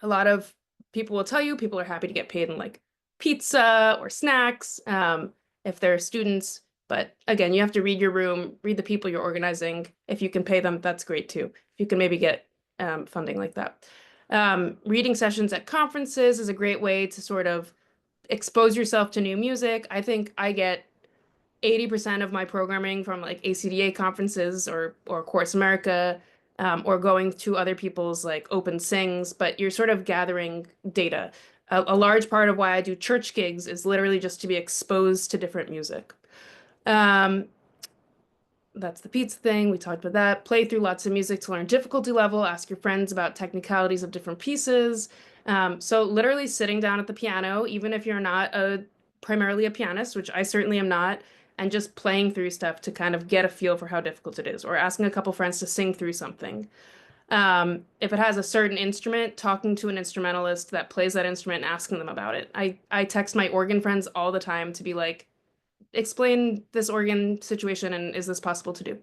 lot of people will tell you, people are happy to get paid in like pizza or snacks if they're students. But again, you have to read your room, read the people you're organizing. If you can pay them, that's great too. If you can maybe get funding like that. Reading sessions at conferences is a great way to sort of expose yourself to new music. I think I get 80% of my programming from like ACDA conferences or Course America, or going to other people's like open sings, but you're sort of gathering data. A large part of why I do church gigs is literally just to be exposed to different music. That's the pizza thing. We talked about that. Play through lots of music to learn difficulty level. Ask your friends about technicalities of different pieces. So literally sitting down at the piano, even if you're not primarily a pianist, which I certainly am not, and just playing through stuff to kind of get a feel for how difficult it is, or asking a couple friends to sing through something. If it has a certain instrument, talking to an instrumentalist that plays that instrument and asking them about it. I text my organ friends all the time to be like, explain this organ situation and is this possible to do?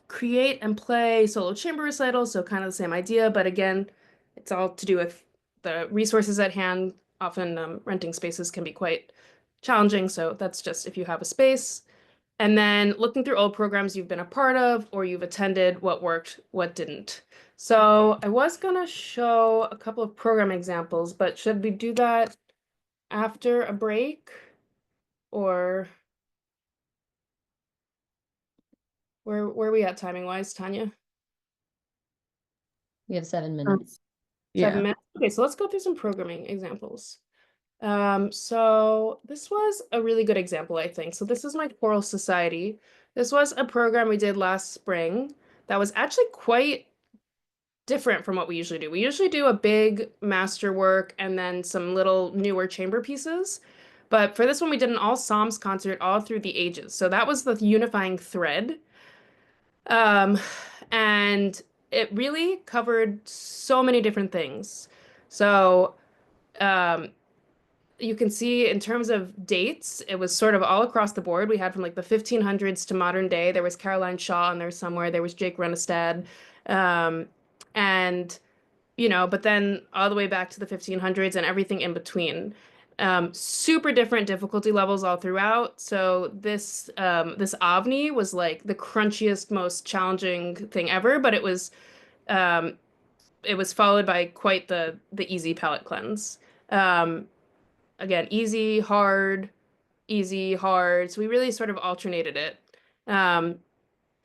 Create and play solo chamber recitals, so kind of the same idea, but again, it's all to do with the resources at hand. Often renting spaces can be quite challenging, so that's just if you have a space. And then looking through old programs you've been a part of or you've attended, what worked, what didn't. So I was gonna show a couple of program examples, but should we do that after a break? Or where are we at timing wise, Tanya? We have 7 minutes. 7 Yeah. minutes. Okay, so let's go through some programming examples. So this was a really good example, I think. So this is my choral society. This was a program we did last spring that was actually quite different from what we usually do. We usually do a big masterwork and then some little newer chamber pieces. But for this one, we did an all Psalms concert all through the ages. So that was the unifying thread. And it really covered so many different things. So you can see in terms of dates, it was sort of all across the board. We had from like the 1500s to modern day. There was Caroline Shaw in there somewhere. There was Jake Runestad. And, but then all the way back to the 1500s and everything in between. Super different difficulty levels all throughout. So this Avni was like the crunchiest, most challenging thing ever, but it was followed by quite the easy palette cleanse. Again, easy, hard, easy, hard. So we really sort of alternated it. And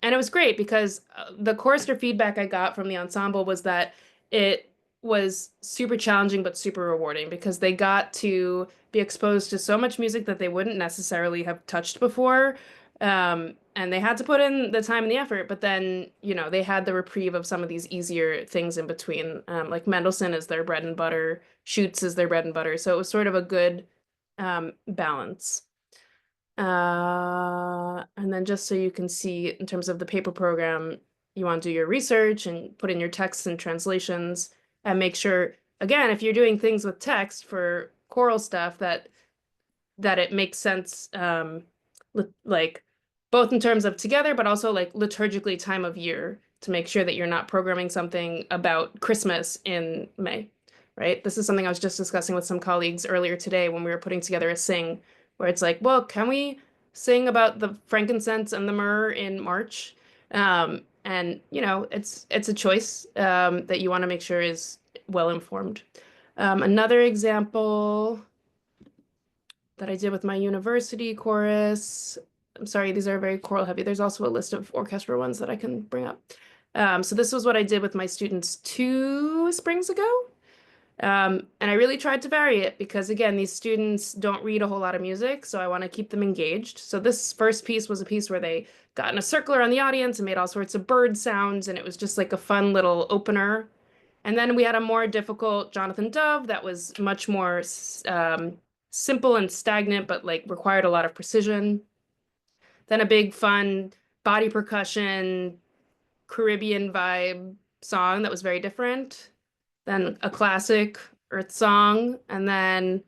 it was great because the chorister feedback I got from the ensemble was that it was super challenging but super rewarding because they got to be exposed to so much music that they wouldn't necessarily have touched before. And they had to put in the time and the effort, but then, they had the reprieve of some of these easier things in between. Like Mendelssohn is their bread and butter, Schutz is their bread and butter. So it was sort of a good balance. And then just so you can see in terms of the paper program, you want to do your research and put in your texts and translations and make sure, again, if you're doing things with text for choral stuff that it makes sense, like both in terms of together, but also like liturgically time of year to make sure that you're not programming something about Christmas in May, right? This is something I was just discussing with some colleagues earlier today when we were putting together a sing, where it's like, well, can we sing about the frankincense and the myrrh in March? And you know, it's a choice that you want to make sure is well informed. Another example that I did with my university chorus. I'm sorry, these are very choral heavy. There's also a list of orchestral ones that I can bring up. So this was what I did with my students 2 springs ago. And I really tried to vary it because, again, these students don't read a whole lot of music, so I want to keep them engaged. So this first piece was a piece where they got in a circle around the audience and made all sorts of bird sounds, and it was just like a fun little opener. And then we had a more difficult Jonathan Dove that was much more simple and stagnant, but like required a lot of precision. Then a big fun body percussion, Caribbean vibe song that was very different. Then a classic Earth song, and then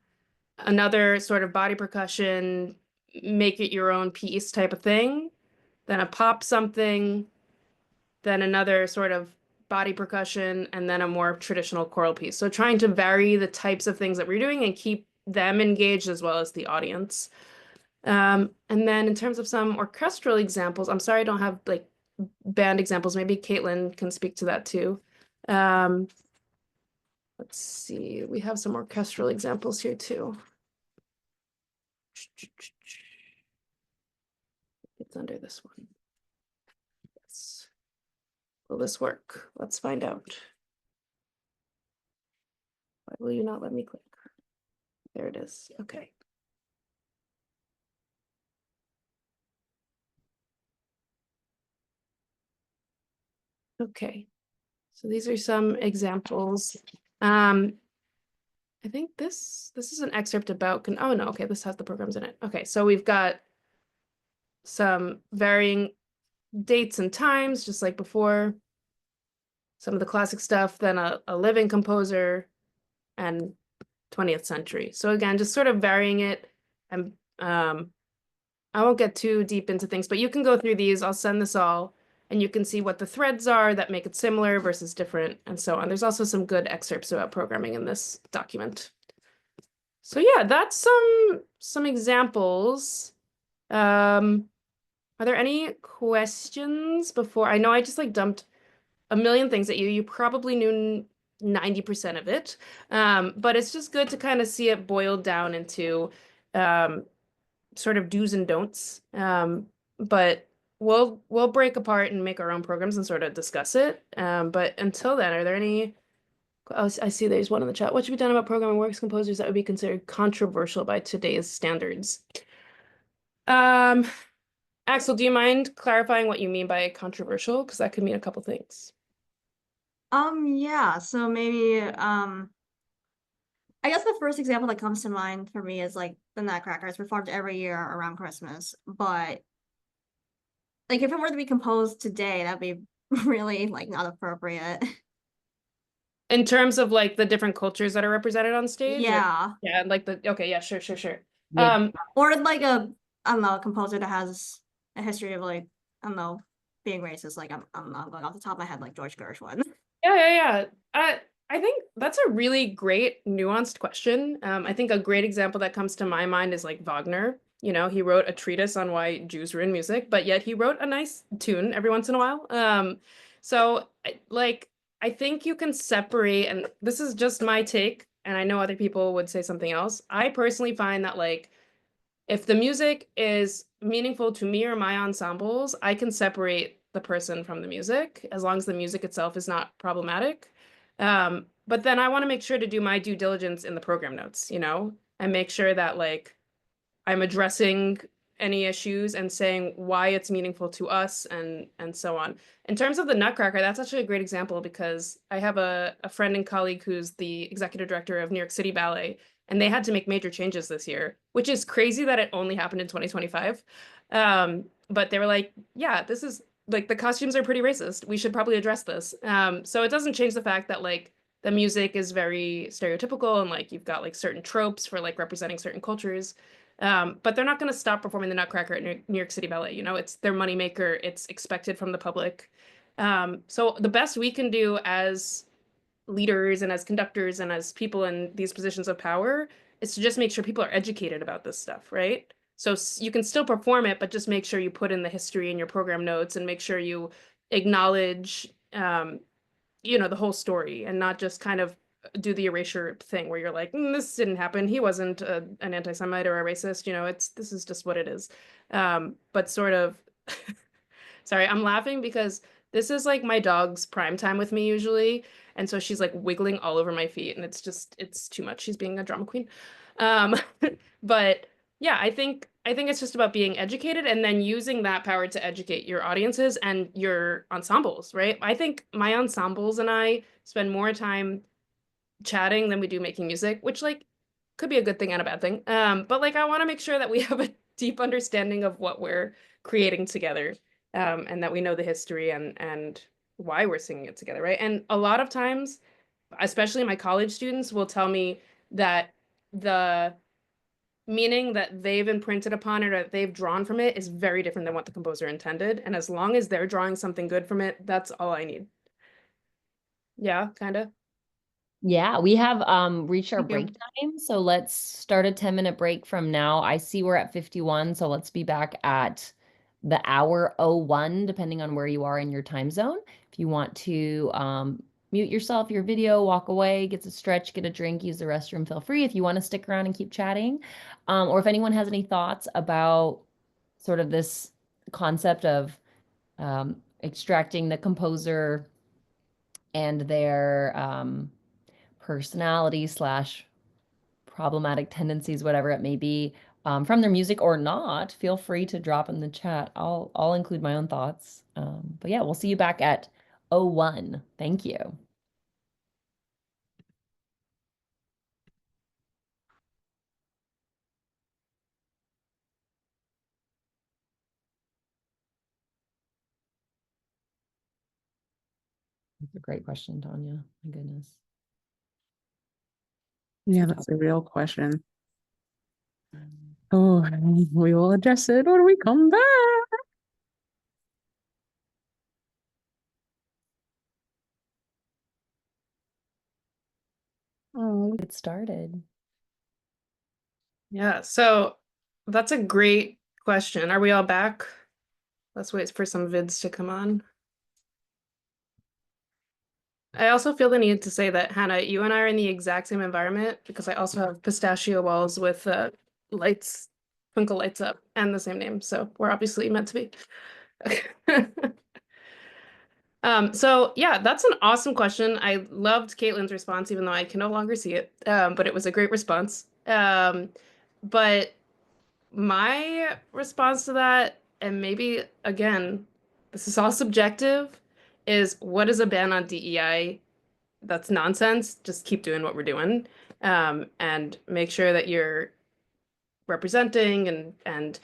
another sort of body percussion, make it your own piece type of thing. Then a pop something, then another sort of body percussion, and then a more traditional choral piece. So trying to vary the types of things that we're doing and keep them engaged as well as the audience. And then in terms of some orchestral examples, I'm sorry I don't have like band examples. Maybe Caitlin can speak to that too. Let's see, we have some orchestral examples here too. It's under this one. Yes. Will this work? Let's find out. Why will you not let me click? There it is. Okay. Okay. So these are some examples. I think this is an excerpt about oh no, okay, this has the programs in it. Okay, so we've got some varying dates and times, just like before. Some of the classic stuff, then a living composer, and 20th century. So again, just sort of varying it. And I won't get too deep into things, but you can go through these. I'll send this all, and you can see what the threads are that make it similar versus different, and so on. There's also some good excerpts about programming in this document. So yeah, that's some examples. Are there any questions before? I know I just like dumped a million things at you. You probably knew 90% of it, but it's just good to kind of see it boiled down into sort of do's and don'ts. But we'll break apart and make our own programs and sort of discuss it. But until then, are there any? Oh, I see there's one in the chat. What should be done about programming works composers that would be considered controversial by today's standards? Axel, do you mind clarifying what you mean by controversial? Because that could mean a couple things. Yeah, so maybe I guess the first example that comes to mind for me is like the Nutcracker. It's performed every year around Christmas, but like if it were to be composed today, that'd be really like not appropriate. In terms of like the different cultures that are represented on stage? Yeah. Yeah, like okay, yeah, sure. Yeah. Or like I don't know, a composer that has a history of like, I don't know, being racist. Like I'm going off the top of my head, like George Gershwin. Yeah. I think that's a really great nuanced question. I think a great example that comes to my mind is like Wagner. You know, he wrote a treatise on why Jews ruin music, but yet he wrote a nice tune every once in a while. So I think you can separate, and this is just my take, and I know other people would say something else. I personally find that like if the music is meaningful to me or my ensembles, I can separate the person from the music as long as the music itself is not problematic. But then I want to make sure to do my due diligence in the program notes, you know, and make sure that like I'm addressing any issues and saying why it's meaningful to us and so on. In terms of the Nutcracker, that's actually a great example because I have a friend and colleague who's the executive director of New York City Ballet, and they had to make major changes this year, which is crazy that it only happened in 2025. But they were like, yeah, this is like the costumes are pretty racist. We should probably address this. So it doesn't change the fact that like the music is very stereotypical and like you've got like certain tropes for like representing certain cultures. But they're not going to stop performing the Nutcracker at New York City Ballet. You know, it's their moneymaker. It's expected from the public. So the best we can do as leaders and as conductors and as people in these positions of power is to just make sure people are educated about this stuff, right? So you can still perform it, but just make sure you put in the history in your program notes and make sure you acknowledge, you know, the whole story and not just kind of do the erasure thing where you're like, this didn't happen. He wasn't an anti-Semite or a racist. You know, this is just what it is. But sort of, sorry, I'm laughing because this is like my dog's prime time with me usually. And so she's like wiggling all over my feet and it's too much. She's being a drama queen. Um, but yeah, I think it's just about being educated and then using that power to educate your audiences and your ensembles, right? I think my ensembles and I spend more time chatting than we do making music, which like could be a good thing and a bad thing. But like I want to make sure that we have a deep understanding of what we're creating together, and that we know the history and why we're singing it together, right? And a lot of times, especially my college students will tell me that the meaning that they've imprinted upon it or that they've drawn from it is very different than what the composer intended. And as long as they're drawing something good from it, that's all I need. Yeah, kind of. Yeah, we have reached our Thank you. break time, so let's start a 10-minute break from now. I see we're at 51, so let's be back at the hour 01, depending on where you are in your time zone. If you want to mute yourself, your video, walk away, get a stretch, get a drink, use the restroom, feel free. If you want to stick around and keep chatting, or if anyone has any thoughts about sort of this concept of extracting the composer and their personality slash problematic tendencies, whatever it may be, from their music or not, feel free to drop in the chat. I'll include my own thoughts. But yeah, we'll see you back at 01. Thank you. That's a great question, Tanya. My goodness. Yeah, that's a real question. Oh, we will address it when we come back. Oh, Get started. Yeah, so that's a great question. Are we all back? Let's wait for some vids to come on. I also feel the need to say that, Hannah, you and I are in the exact same environment because I also have pistachio walls with lights, twinkle lights up, and the same name. So we're obviously meant to be. So yeah, that's an awesome question. I loved Caitlin's response, even though I can no longer see it. But it was a great response. But my response to that, and maybe again, this is all subjective, is what is a ban on DEI? That's nonsense. Just keep doing what we're doing, and make sure that you're representing and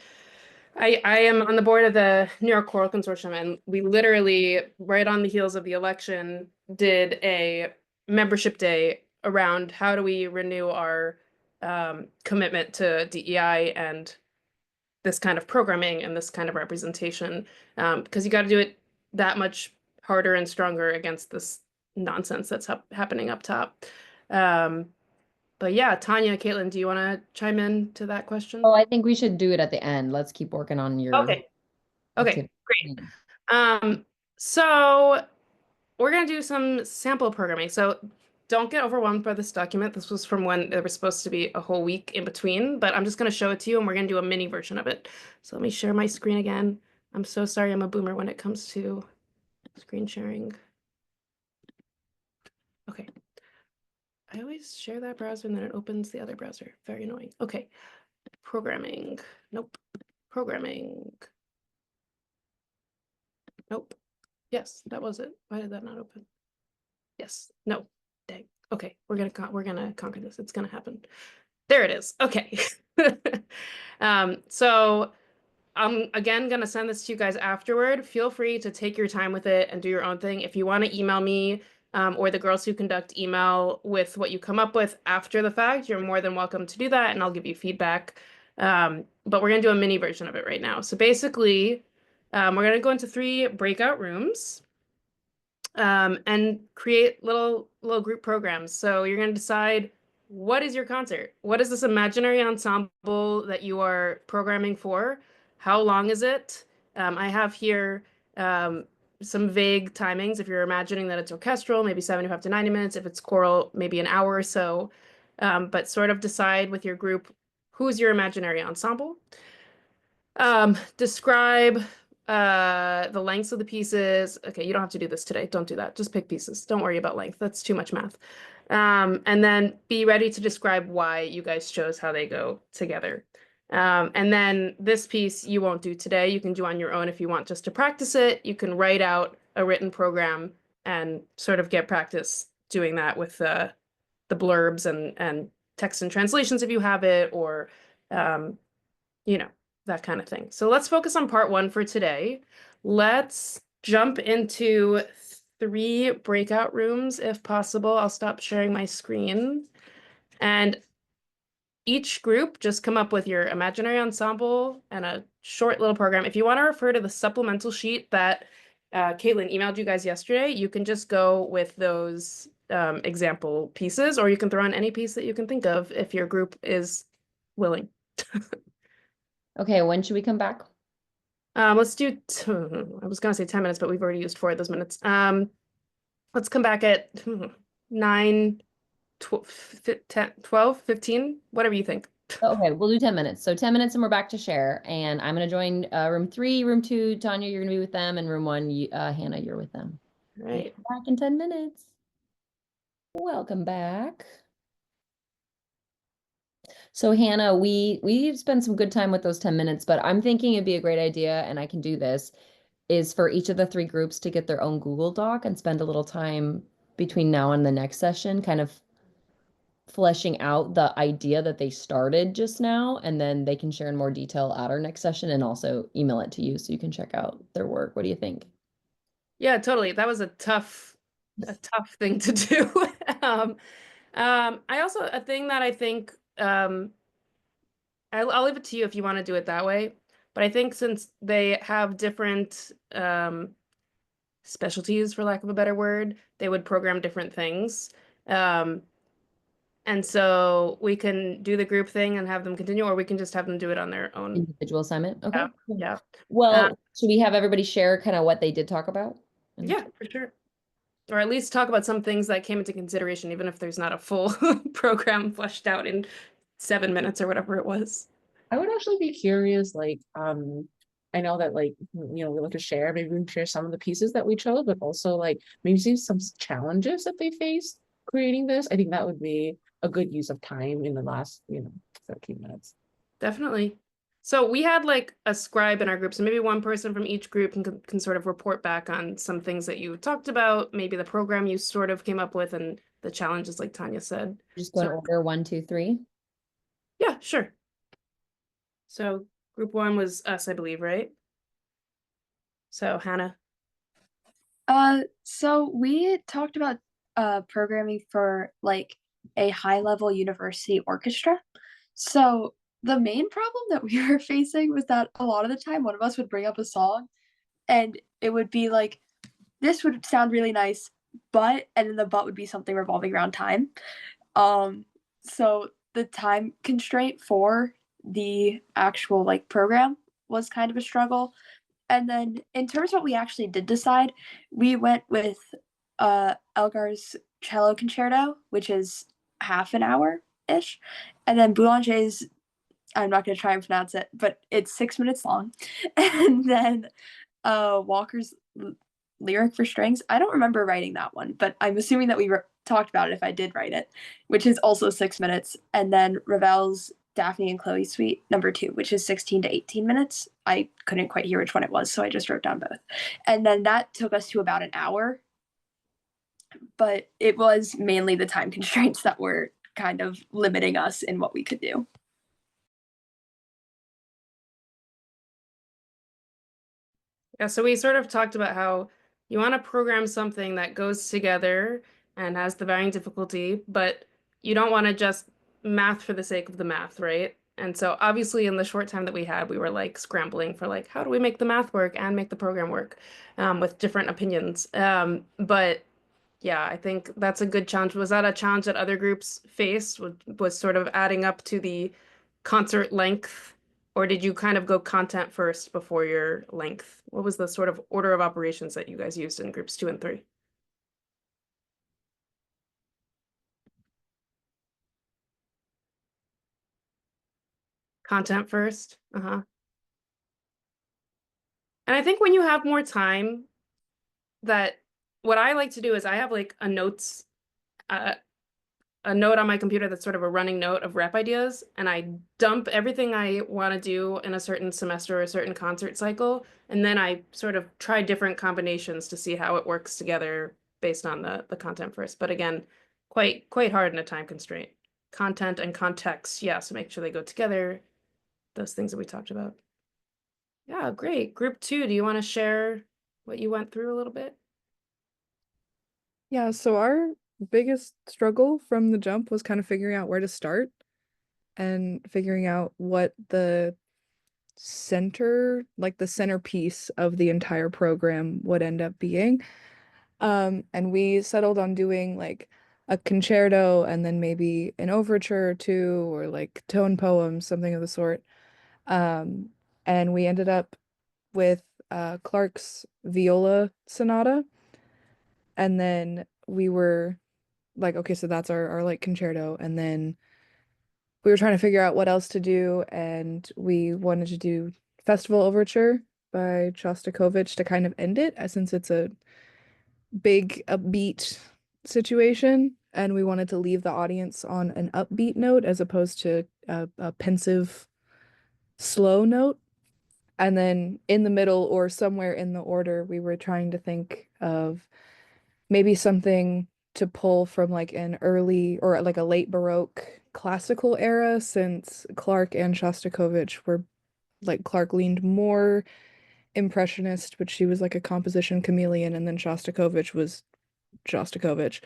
I am on the board of the New York Choral Consortium, and we literally, right on the heels of the election, did a membership day around how do we renew our commitment to DEI and this kind of programming and this kind of representation, because you got to do it that much harder and stronger against this nonsense that's happening up top. But yeah, Tanya, Caitlin, do you want to chime in to that question? Oh, I think we should do it at the end. Let's keep working on your Okay. Okay, activity. great. So we're gonna do some sample programming. So don't get overwhelmed by this document. This was from when there was supposed to be a whole week in between, but I'm just gonna show it to you and we're gonna do a mini version of it. So let me share my screen again. I'm so sorry I'm a boomer when it comes to screen sharing. Okay. I always share that browser and then it opens the other browser. Very annoying. Okay. Programming. Nope. Programming. Nope. Yes, that was it. Why did that not open? Yes. No. Dang. Okay, we're gonna conquer this. It's gonna happen. There it is. Okay. So I'm again gonna send this to you guys afterward. Feel free to take your time with it and do your own thing. If you want to email me or the girls who conduct email with what you come up with after the fact, you're more than welcome to do that, and I'll give you feedback. But we're going to do a mini version of it right now. So basically, we're going to go into 3 breakout rooms and create little group programs. So you're going to decide, what is your concert? What is this imaginary ensemble that you are programming for? How long is it? I have here some vague timings. If you're imagining that it's orchestral, maybe 75 to 90 minutes. If it's choral, maybe an hour or so. But sort of decide with your group, who's your imaginary ensemble? Describe the lengths of the pieces. Okay, you don't have to do this today. Don't do that. Just pick pieces. Don't worry about length. That's too much math. And then be ready to describe why you guys chose how they go together. And then this piece you won't do today. You can do on your own if you want just to practice it. You can write out a written program and sort of get practice doing that with the blurbs and text and translations if you have it, or you know, that kind of thing. So let's focus on part 1 for today. Let's jump into 3 breakout rooms if possible. I'll stop sharing my screen. And each group, just come up with your imaginary ensemble and a short little program. If you want to refer to the supplemental sheet that Caitlin emailed you guys yesterday, you can just go with those example pieces, or you can throw on any piece that you can think of if your group is willing. Okay, when should we come back? Let's do, I was gonna say 10 minutes, but we've already used 4 of those minutes. Let's come back at 9, 10, 12, 15, whatever you think. Okay, we'll do 10 minutes. So 10 minutes and we're back to share. And I'm going to join room 3, room 2. Tanya, you're going to be with them. And room 1, Hannah, you're with them. Right. Back in 10 minutes. Welcome back. So Hannah, we've spent some good time with those 10 minutes, but I'm thinking it'd be a great idea, and I can do this, is for each of the 3 groups to get their own Google Doc and spend a little time between now and the next session, kind of fleshing out the idea that they started just now, and then they can share in more detail at our next session, and also email it to you so you can check out their work. What do you think? Yeah, totally. That was a tough thing to do. I also, a thing that I think, I'll leave it to you if you want to do it that way. But I think since they have different specialties, for lack of a better word, they would program different things. And so we can do the group thing and have them continue, or we can just have them do it on their own. Individual assignment? Okay. Yeah, yeah. Well, should we have everybody share kind of what they did talk about? Yeah, for sure. Or at least talk about some things that came into consideration, even if there's not a full program fleshed out in 7 minutes or whatever it was. I would actually be curious, like, I know that, like, we like to share, maybe we can share some of the pieces that we chose, but also like maybe see some challenges that they faced creating this. I think that would be a good use of time in the last, 13 minutes. Definitely. So we had like a scribe in our group, so maybe one person from each group can sort of report back on some things that you talked about, maybe the program you sort of came up with, and the challenges, like Tanya said. Just go in order 1, 2, 3. Yeah, sure. So group 1 was us, I believe, right? So Hannah. So we talked about programming for like a high-level university orchestra. So the main problem that we were facing was that a lot of the time one of us would bring up a song and it would be like, this would sound really nice, but, and then the but would be something revolving around time. So the time constraint for the actual like program was kind of a struggle. And then in terms of what we actually did decide, we went with Elgar's cello concerto, which is half an hour-ish. And then Boulanger's, I'm not going to try and pronounce it, but it's 6 minutes long. And then Walker's lyric for strings. I don't remember writing that one, but I'm assuming that we talked about it if I did write it, which is also 6 minutes. And then Ravel's Daphne and Chloe Suite number 2, which is 16 to 18 minutes. I couldn't quite hear which one it was, so I just wrote down both. And then that took us to about an hour. But it was mainly the time constraints that were kind of limiting us in what we could do. Yeah, so we sort of talked about how You want to program something that goes together and has the varying difficulty, but you don't want to just math for the sake of the math, right? And so obviously in the short time that we had, we were like scrambling for like, how do we make the math work and make the program work with different opinions. But yeah, I think that's a good challenge. Was that a challenge that other groups faced? Was sort of adding up to the concert length, or did you kind of go content first before your length? What was the sort of order of operations that you guys used in groups 2 and 3? Content first. Uh-huh. And I think when you have more time, that what I like to do is I have like uh, a note on my computer that's sort of a running note of rep ideas, and I dump everything I want to do in a certain semester or a certain concert cycle, and then I sort of try different combinations to see how it works together based on the content first. But again, quite hard in a time constraint. Content and context, yeah, so make sure they go together, those things that we talked about. Yeah, great. Group 2, do you want to share what you went through a little bit? Yeah, so our biggest struggle from the jump was kind of figuring out where to start and figuring out what the centerpiece of the entire program would end up being. And we settled on doing like a concerto and then maybe an overture or two, or like tone poems, something of the sort. Um, and we ended up with Clark's viola sonata. And then we were like, okay, so that's our like concerto. And then we were trying to figure out what else to do, and we wanted to do Festival Overture by Shostakovich to kind of end it, since it's a big upbeat situation, and we wanted to leave the audience on an upbeat note as opposed to a pensive, slow note. And then in the middle or somewhere in the order, we were trying to think of maybe something to pull from like an early or like a late Baroque classical era, since Clark and Shostakovich were like Clark leaned more impressionist, but she was like a composition chameleon, and then Shostakovich was Shostakovich.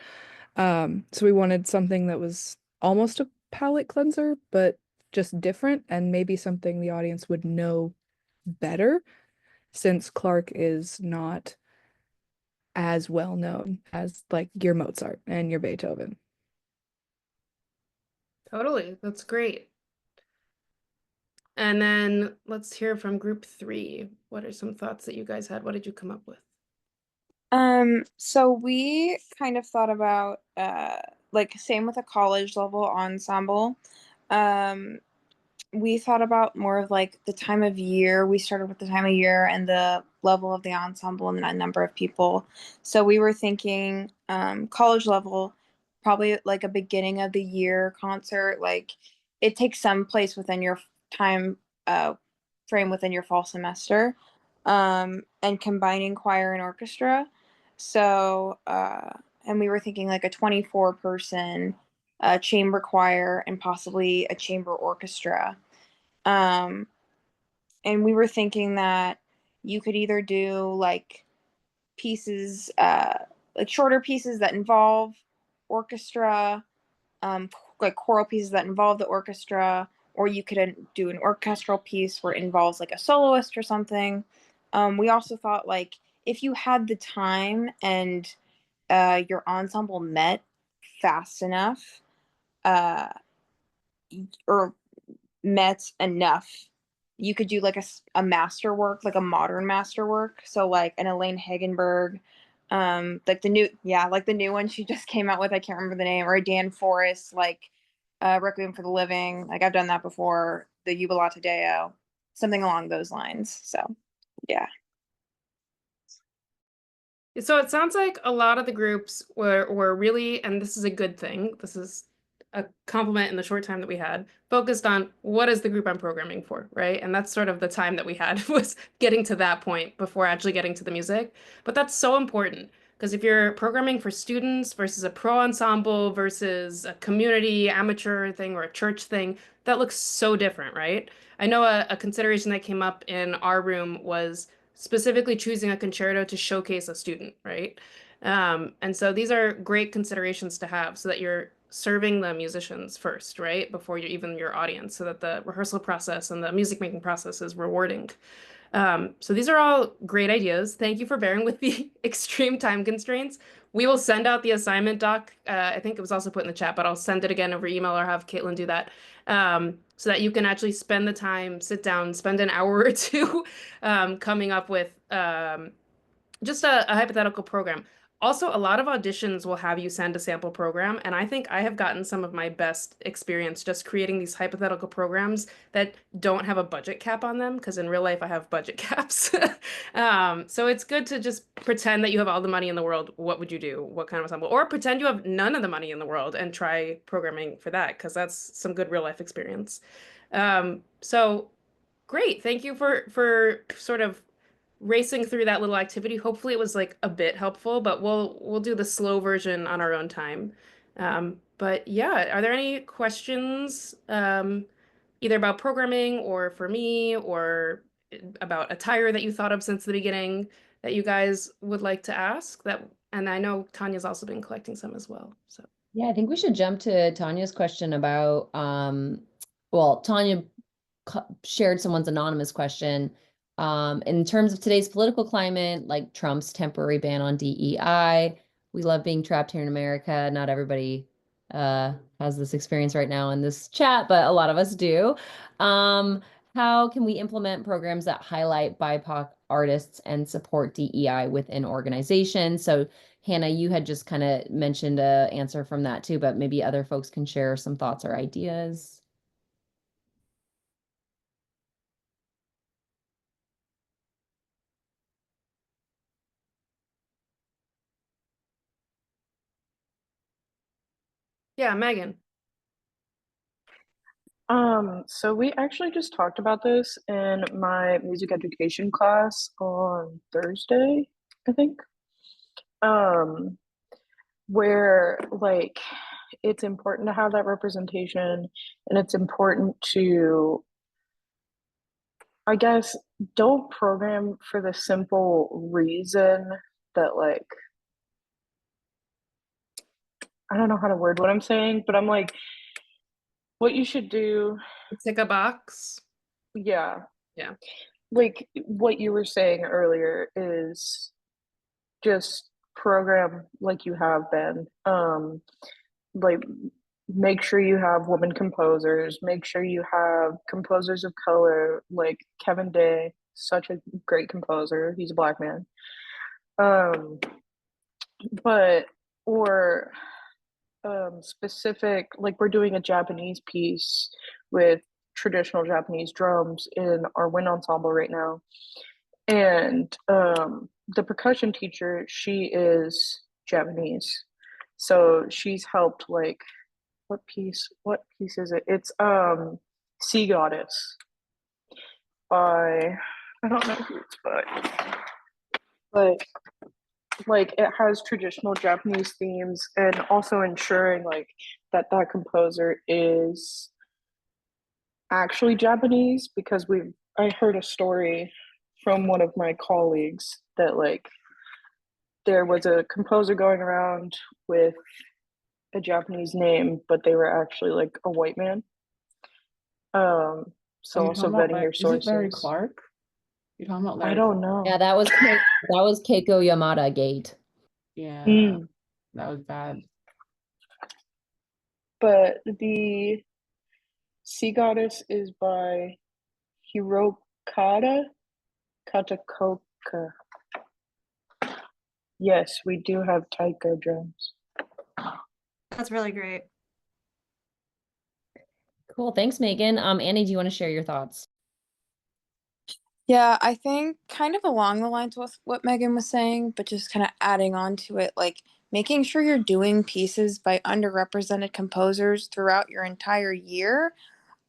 So we wanted something that was almost a palate cleanser, but just different, and maybe something the audience would know better, since Clark is not as well known as like your Mozart and your Beethoven. Totally, that's great. And then let's hear from group 3. What are some thoughts that you guys had? What did you come up with? So we kind of thought about like same with a college level ensemble. Um, we thought about more of like the time of year. We started with the time of year and the level of the ensemble and the number of people. So we were thinking college level, probably like a beginning of the year concert. Like it takes some place within your time frame within your fall semester, and combining choir and orchestra. So and we were thinking like a 24 person chamber choir and possibly a chamber orchestra. Um, and we were thinking that you could either do like pieces, like shorter pieces that involve orchestra, like choral pieces that involve the orchestra, or you could do an orchestral piece where it involves like a soloist or something. We also thought like if you had the time and your ensemble met fast enough, uh, or met enough, you could do like a masterwork, like a modern masterwork. So like an Elaine Hagenberg, like the new, yeah, like the new one she just came out with. I can't remember the name, or a Dan Forrest, like Requiem for the Living. Like I've done that before. The Jubilate Deo, something along those lines. So yeah. So it sounds like a lot of the groups were really, and this is a good thing, this is a compliment in the short time that we had, focused on what is the group I'm programming for, right? And that's sort of the time that we had was getting to that point before actually getting to the music. But that's so important because if you're programming for students versus a pro ensemble versus a community amateur thing or a church thing, that looks so different, right? I know a consideration that came up in our room was specifically choosing a concerto to showcase a student, right? And so these are great considerations to have so that you're serving the musicians first, right? Before you even your audience, so that the rehearsal process and the music making process is rewarding. So these are all great ideas. Thank you for bearing with the extreme time constraints. We will send out the assignment doc. I think it was also put in the chat, but I'll send it again over email or have Caitlin do that. So that you can actually spend the time, sit down, spend an hour or two coming up with just a hypothetical program. Also, a lot of auditions will have you send a sample program, and I think I have gotten some of my best experience just creating these hypothetical programs that don't have a budget cap on them, because in real life I have budget caps. So it's good to just pretend that you have all the money in the world. What would you do? What kind of ensemble? Or pretend you have none of the money in the world and try programming for that, because that's some good real life experience. So great. Thank you for sort of racing through that little activity. Hopefully it was like a bit helpful, but we'll do the slow version on our own time. But yeah, are there any questions either about programming or for me or about attire that you thought of since the beginning that you guys would like to ask? That, and I know Tanya's also been collecting some as well. So Yeah, I think we should jump to Tanya's question about well, Tanya shared someone's anonymous question. In terms of today's political climate, like Trump's temporary ban on DEI, we love being trapped here in America. Not everybody has this experience right now in this chat, but a lot of us do. How can we implement programs that highlight BIPOC artists and support DEI within organizations? So Hannah, you had just kind of mentioned a answer from that too, but maybe other folks can share some thoughts or ideas. yeah, Megan. So we actually just talked about this in my music education class on Thursday, I think. Where like it's important to have that representation, and it's important to, I guess, don't program for the simple reason that like, I don't know how to word what I'm saying, but I'm like, what you should do, Tick a box. yeah. Yeah. Like what you were saying earlier is just program like you have been. Like make sure you have women composers, make sure you have composers of color, like Kevin Day, such a great composer. He's a black man. But or specific, like we're doing a Japanese piece with traditional Japanese drums in our wind ensemble right now. And the percussion teacher, she is Japanese. So she's helped like what piece is it? It's Sea Goddess by, I don't know who it's by. But like it has traditional Japanese themes, and also ensuring like that composer is actually Japanese, because I heard a story from one of my colleagues that like there was a composer going around with a Japanese name, but they were actually like a white man. So also vetting your sources. Is it Larry Clark? You're talking about Larry I don't know. Yeah, that was Keiko Yamada Gate. Yeah, that was bad. But the Sea Goddess is by Hirokata Katakoka. Yes, we do have taiko drums. That's really great. Cool. Thanks, Megan. Annie, do you want to share your thoughts? Yeah, I think kind of along the lines with what Megan was saying, but just kind of adding on to it, like making sure you're doing pieces by underrepresented composers throughout your entire year.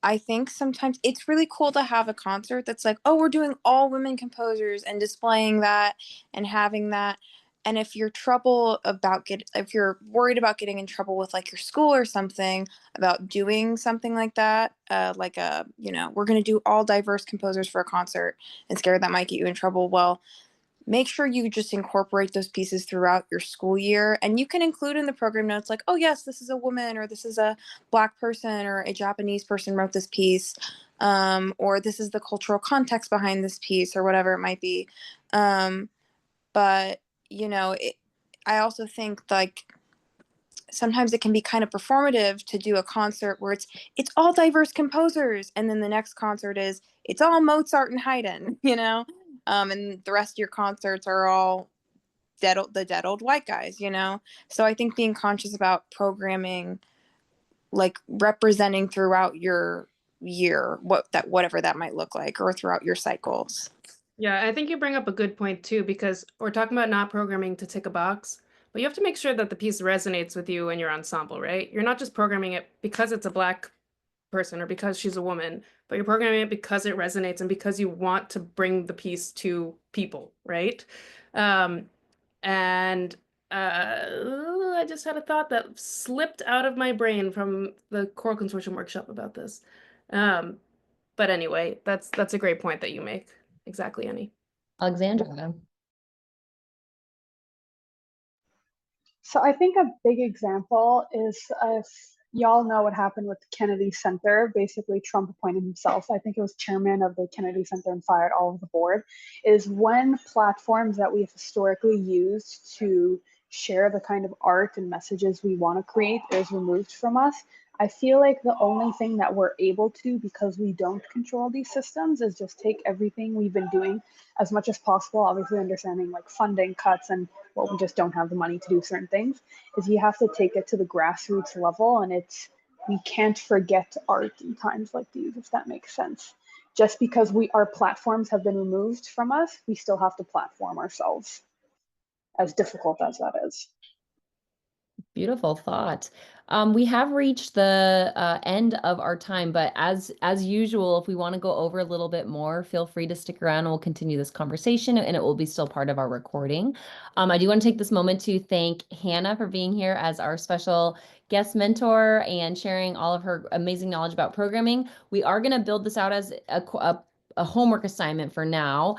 I think sometimes it's really cool to have a concert that's like, oh, we're doing all women composers and displaying that and having that. And if you're if you're worried about getting in trouble with like your school or something about doing something like that, like we're going to do all diverse composers for a concert and scared that might get you in trouble. Well, make sure you just incorporate those pieces throughout your school year. And you can include in the program notes like, oh, yes, this is a woman, or this is a Black person, or a Japanese person wrote this piece, or this is the cultural context behind this piece, or whatever it might be. But, I also think like sometimes it can be kind of performative to do a concert where it's all diverse composers, and then the next concert is it's all Mozart and Haydn, and the rest of your concerts are all the dead old white guys. So I think being conscious about programming, like representing throughout your year, whatever that might look like, or throughout your cycles. Yeah, I think you bring up a good point too, because we're talking about not programming to tick a box, but you have to make sure that the piece resonates with you and your ensemble, right? You're not just programming it because it's a Black person or because she's a woman, but you're programming it because it resonates and because you want to bring the piece to people, right? Um, and I just had a thought that slipped out of my brain from the Choral Consortium workshop about this. Um, but anyway, that's a great point that you make. Exactly, Annie. Alexandra. So I think a big example is if y'all know what happened with the Kennedy Center. Basically, Trump appointed himself, I think it was chairman of the Kennedy Center, and fired all of the board. Is when platforms that we've historically used to share the kind of art and messages we want to create is removed from us. I feel like the only thing that we're able to, because we don't control these systems, is just take everything we've been doing as much as possible, obviously understanding like funding cuts and we just don't have the money to do certain things, is you have to take it to the grassroots level. And we can't forget art in times like these, if that makes sense. Just because our platforms have been removed from us, we still have to platform ourselves, as difficult as that is. Beautiful thought. We have reached the end of our time, but as usual, if we want to go over a little bit more, feel free to stick around and we'll continue this conversation, and it will be still part of our recording. I do want to take this moment to thank Hannah for being here as our special guest mentor and sharing all of her amazing knowledge about programming. We are going to build this out as a homework assignment for now,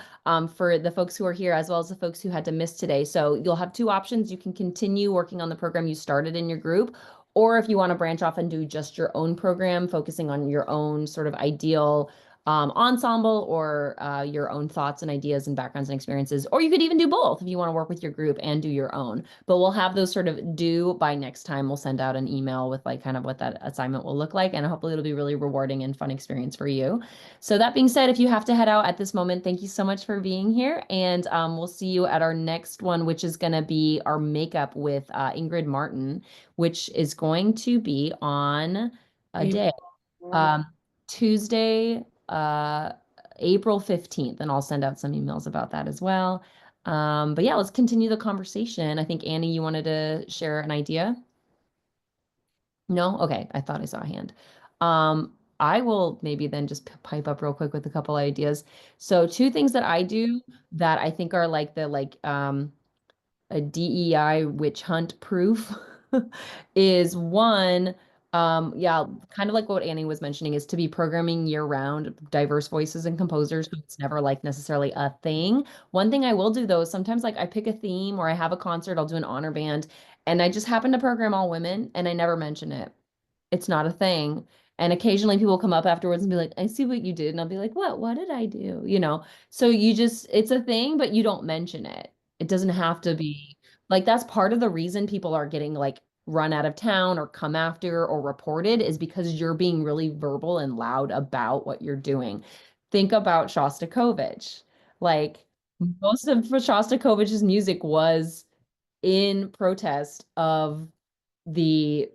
for the folks who are here as well as the folks who had to miss today. So you'll have two options. You can continue working on the program you started in your group, or if you want to branch off and do just your own program, focusing on your own sort of ideal ensemble, or your own thoughts and ideas and backgrounds and experiences. Or you could even do both if you want to work with your group and do your own. But we'll have those sort of due by next time. We'll send out an email with like kind of what that assignment will look like, and hopefully it'll be really rewarding and fun experience for you. So that being said, if you have to head out at this moment, thank you so much for being here, and we'll see you at our next one, which is going to be our makeup with Ingrid Martin, which is going to be on a day, Tuesday, April 15th, and I'll send out some emails about that as well. But yeah, let's continue the conversation. I think Annie, you wanted to share an idea? No? Okay, I thought I saw a hand. I will maybe then just pipe up real quick with a couple ideas. So two things that I do that I think are like a DEI witch hunt proof is one, yeah, kind of like what Annie was mentioning, is to be programming year round diverse voices and composers. So it's never like necessarily a thing. One thing I will do though is sometimes like I pick a theme or I have a concert, I'll do an honor band, and I just happen to program all women and I never mention it. It's not a thing. And occasionally people come up afterwards and be like, I see what you did. And I'll be like, what did I do? So it's a thing, but you don't mention it. It doesn't have to be like, that's part of the reason people are getting like run out of town or come after or reported, is because you're being really verbal and loud about what you're doing. Think about Shostakovich. Like most of Shostakovich's music was in protest of the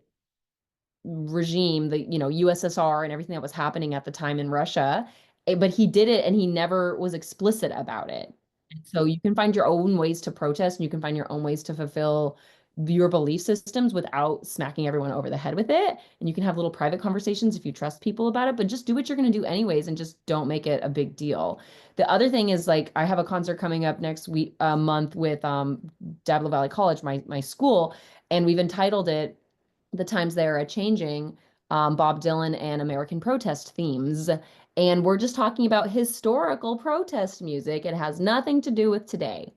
regime, the USSR and everything that was happening at the time in Russia. But he did it and he never was explicit about it. And so you can find your own ways to protest, and you can find your own ways to fulfill your belief systems without smacking everyone over the head with it. And you can have little private conversations if you trust people about it, but just do what you're going to do anyways and just don't make it a big deal. The other thing is like I have a concert coming up next week, month with Diablo Valley College, my school, and we've entitled it "The Times They Are A-Changing," Bob Dylan and American protest themes. And we're just talking about historical protest music. It has nothing to do with today.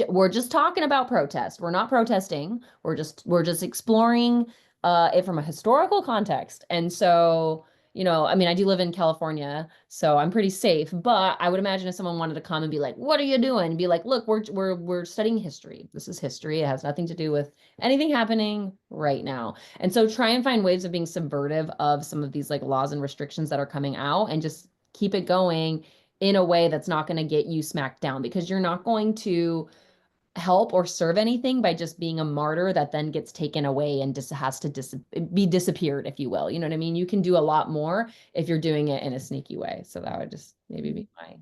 We're just talking about protest. We're not protesting. We're just exploring it from a historical context. And so, I mean, I do live in California, so I'm pretty safe, but I would imagine if someone wanted to come and be like, "What are you doing?" And be like, "Look, we're studying history. This is history. It has nothing to do with anything happening right now." And so try and find ways of being subversive of some of these like laws and restrictions that are coming out and just keep it going in a way that's not going to get you smacked down, because you're not going to help or serve anything by just being a martyr that then gets taken away and just has to be disappeared, if you will. You know what I mean? You can do a lot more if you're doing it in a sneaky way. So that would just maybe be my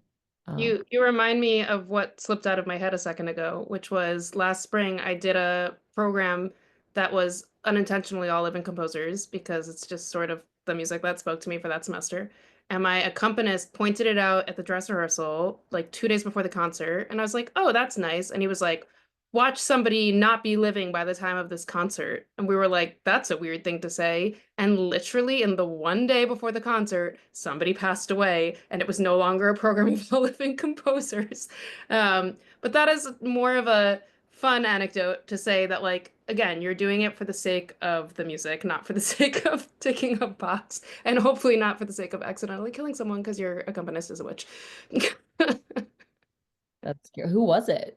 You remind me of what slipped out of my head a second ago, which was last spring I did a program that was unintentionally all living composers because it's just sort of the music that spoke to me for that semester. And my accompanist pointed it out at the dress rehearsal like 2 days before the concert, and I was like, "Oh, that's nice." And he was like, "Watch somebody not be living by the time of this concert." And we were like, "That's a weird thing to say." And literally in the one day before the concert, somebody passed away, and it was no longer a program of the living composers. But that is more of a fun anecdote to say that, like, again, you're doing it for the sake of the music, not for the sake of ticking a box, and hopefully not for the sake of accidentally killing someone because your accompanist is a witch. That's scary. Who was it?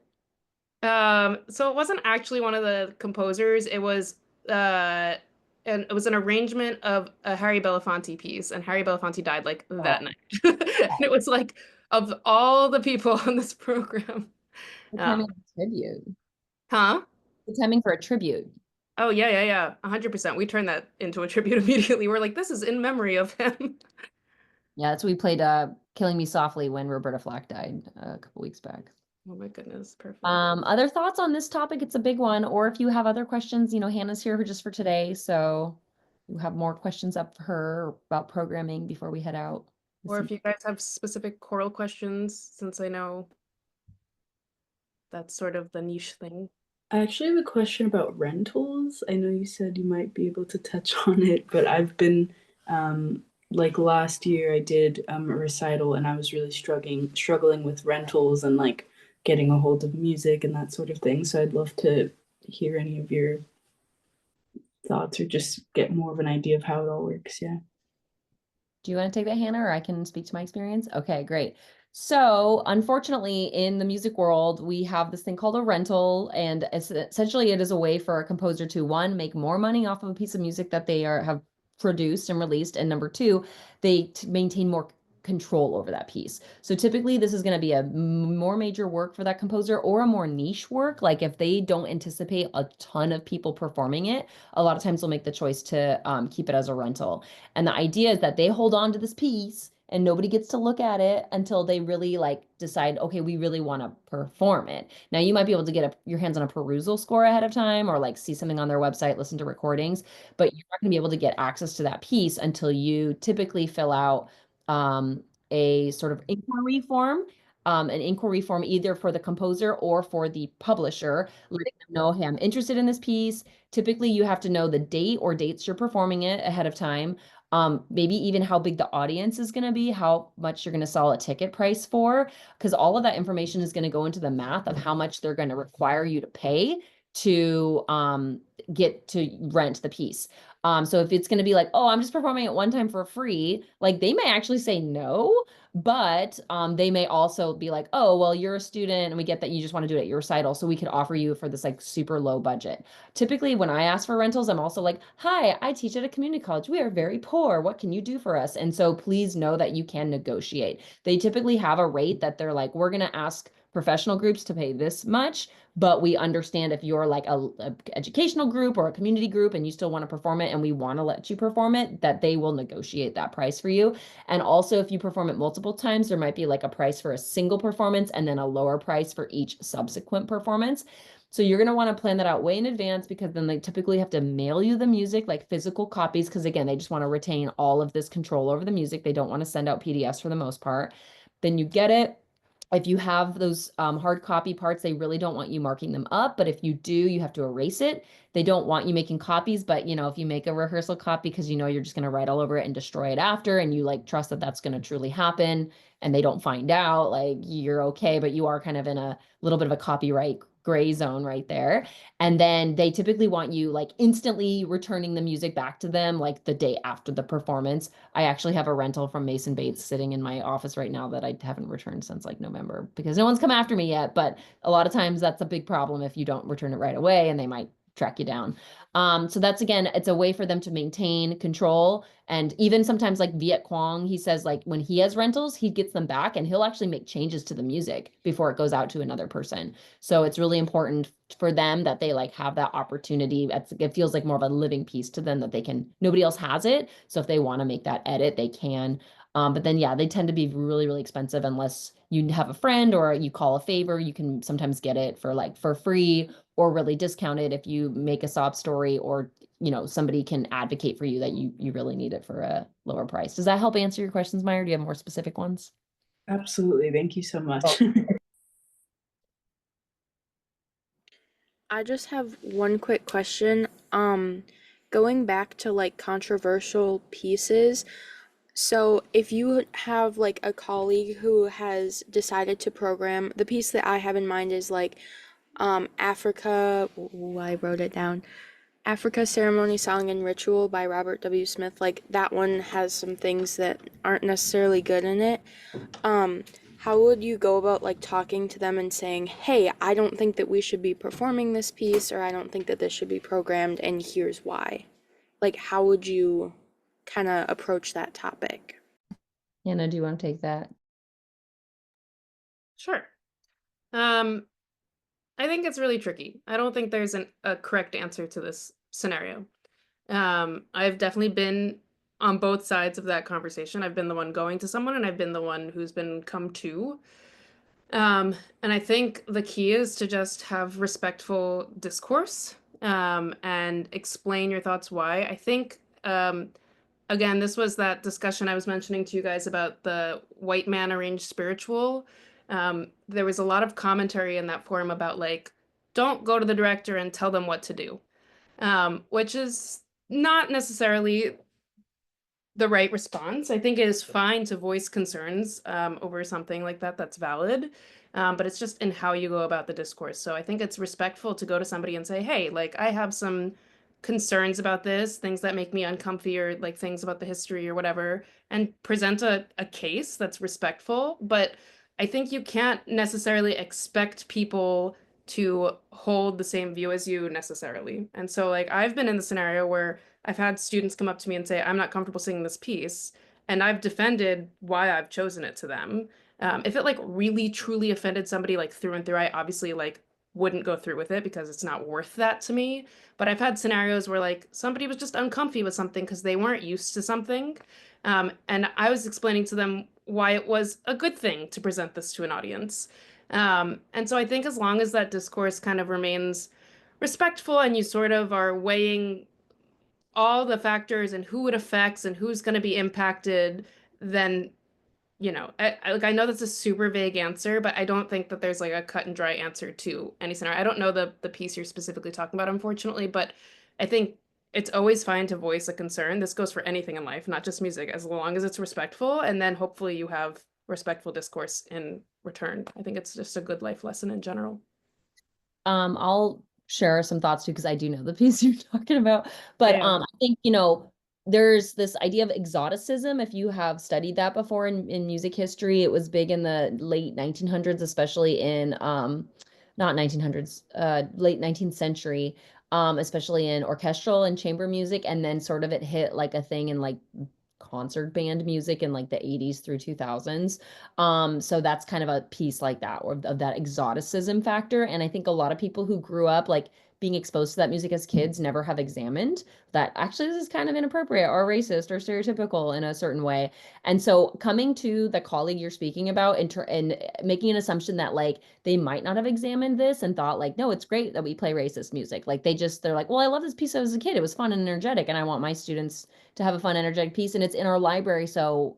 So it wasn't actually one of the composers. It was and it was an arrangement of a Harry Belafonte piece, and Harry Belafonte died like that night. And it was like of all the people on this program. The Um, timing for a tribute. huh? The timing for a tribute. Oh yeah. 100%. We turned that into a tribute immediately. We're like, this is in memory of him. Yeah, that's what we played Killing Me Softly when Roberta Flack died a couple weeks back. Oh my goodness, perfect. Other thoughts on this topic? It's a big one. Or if you have other questions, Hannah's here just for today, so you have more questions up for her about programming before we head out. Or if you guys have specific choral questions, since I know that's sort of the niche thing. I actually have a question about rentals. I know you said you might be able to touch on it, but I've been like last year I did a recital and I was really struggling with rentals and like getting a hold of music and that sort of thing. So I'd love to hear any of your thoughts or just get more of an idea of how it all works. Yeah. Do you want to take that, Hannah, or I can speak to my experience? Okay, great. So, unfortunately, in the music world, we have this thing called a rental, and essentially it is a way for a composer to, one, make more money off of a piece of music that they have produced and released, and number two, they maintain more control over that piece. So typically this is going to be a more major work for that composer or a more niche work. Like if they don't anticipate a ton of people performing it, a lot of times they'll make the choice to keep it as a rental. And the idea is that they hold on to this piece and nobody gets to look at it until they really like decide, okay, we really want to perform it. Now you might be able to get your hands on a perusal score ahead of time or like see something on their website, listen to recordings, but you're not going to be able to get access to that piece until you typically fill out a sort of inquiry form. An inquiry form either for the composer or for the publisher, letting them know, hey, I'm interested in this piece. Typically, you have to know the date or dates you're performing it ahead of time. Maybe even how big the audience is going to be, how much you're going to sell a ticket price for, because all of that information is going to go into the math of how much they're going to require you to pay to get to rent the piece. So if it's going to be like, oh, I'm just performing it one time for free, like they may actually say no, but they may also be like, oh, well, you're a student and we get that you just want to do it at your recital, so we could offer you for this like super low budget. Typically, when I ask for rentals, I'm also like, hi, I teach at a community college. We are very poor. What can you do for us? And so please know that you can negotiate. They typically have a rate that they're like, we're going to ask professional groups to pay this much, but we understand if you're like a educational group or a community group and you still want to perform it and we want to let you perform it, that they will negotiate that price for you. And also if you perform it multiple times, there might be like a price for a single performance and then a lower price for each subsequent performance. So you're going to want to plan that out way in advance, because then they typically have to mail you the music, like physical copies, because again, they just want to retain all of this control over the music. They don't want to send out PDFs for the most part. Then you get it. If you have those hard copy parts, they really don't want you marking them up. But if you do, you have to erase it. They don't want you making copies, but if you make a rehearsal copy because you're just going to write all over it and destroy it after, and you like trust that that's going to truly happen, and they don't find out, like, you're okay, but you are kind of in a little bit of a copyright gray zone right there. And then they typically want you like instantly returning the music back to them like the day after the performance. I actually have a rental from Mason Bates sitting in my office right now that I haven't returned since like November, because no one's come after me yet. But a lot of times that's a big problem if you don't return it right away, and they might track you down. So that's, again, it's a way for them to maintain control. And even sometimes like Viet Quang, he says like when he has rentals, he gets them back and he'll actually make changes to the music before it goes out to another person. So it's really important for them that they like have that opportunity. It feels like more of a living piece to them that nobody else has it. So if they want to make that edit, they can. But then, yeah, they tend to be really, really expensive unless you have a friend or you call a favor. You can sometimes get it for free or really discounted if you make a sob story, or somebody can advocate for you that you really need it for a lower price. Does that help answer your questions, Meyer? Do you have more specific ones? Absolutely. Thank you so much. I just have one quick question. Going back to like controversial pieces. So if you have like a colleague who has decided to program, the piece that I have in mind is like Africa, I wrote it down. Africa Ceremony, Song, and Ritual by Robert W. Smith. Like that one has some things that aren't necessarily good in it. How would you go about like talking to them and saying, hey, I don't think that we should be performing this piece, or I don't think that this should be programmed, and here's why? Like, how would you kind of approach that topic? Hannah, do you want to take that? Sure. I think it's really tricky. I don't think there's a correct answer to this scenario. I've definitely been on both sides of that conversation. I've been the one going to someone, and I've been the one who's been come to. And I think the key is to just have respectful discourse, and explain your thoughts why. I think, again, this was that discussion I was mentioning to you guys about the white man arranged spiritual. There was a lot of commentary in that forum about like, don't go to the director and tell them what to do, which is not necessarily the right response. I think it is fine to voice concerns over something like that that's valid, but it's just in how you go about the discourse. So I think it's respectful to go to somebody and say, hey, like I have some concerns about this, things that make me uncomfy, or like things about the history or whatever, and present a case that's respectful. But I think you can't necessarily expect people to hold the same view as you necessarily. And so like I've been in the scenario where I've had students come up to me and say, I'm not comfortable singing this piece. And I've defended why I've chosen it to them. If it like really truly offended somebody like through and through, I obviously like wouldn't go through with it because it's not worth that to me. But I've had scenarios where like somebody was just uncomfy with something because they weren't used to something. And I was explaining to them why it was a good thing to present this to an audience. And so I think as long as that discourse kind of remains respectful, and you sort of are weighing all the factors and who it affects and who's going to be impacted, then I know that's a super vague answer, but I don't think that there's like a cut and dry answer to any scenario. I don't know the piece you're specifically talking about, unfortunately, but I think it's always fine to voice a concern. This goes for anything in life, not just music, as long as it's respectful, and then hopefully you have respectful discourse in return. I think it's just a good life lesson in general. I'll share some thoughts too, because I do know the piece you're talking about. But Yeah. I think, there's this idea of exoticism. If you have studied that before in music history, it was big in the late 1900s, especially in not 1900s, late 19th century, especially in orchestral and chamber music. And then sort of it hit like a thing in like concert band music in like the 80s through 2000s. So that's kind of a piece like that, or of that exoticism factor. And I think a lot of people who grew up like being exposed to that music as kids never have examined that actually this is kind of inappropriate or racist or stereotypical in a certain way. And so coming to the colleague you're speaking about and making an assumption that like they might not have examined this and thought like, no, it's great that we play racist music. Like they're like, well, I love this piece as a kid. It was fun and energetic, and I want my students to have a fun, energetic piece, and it's in our library, so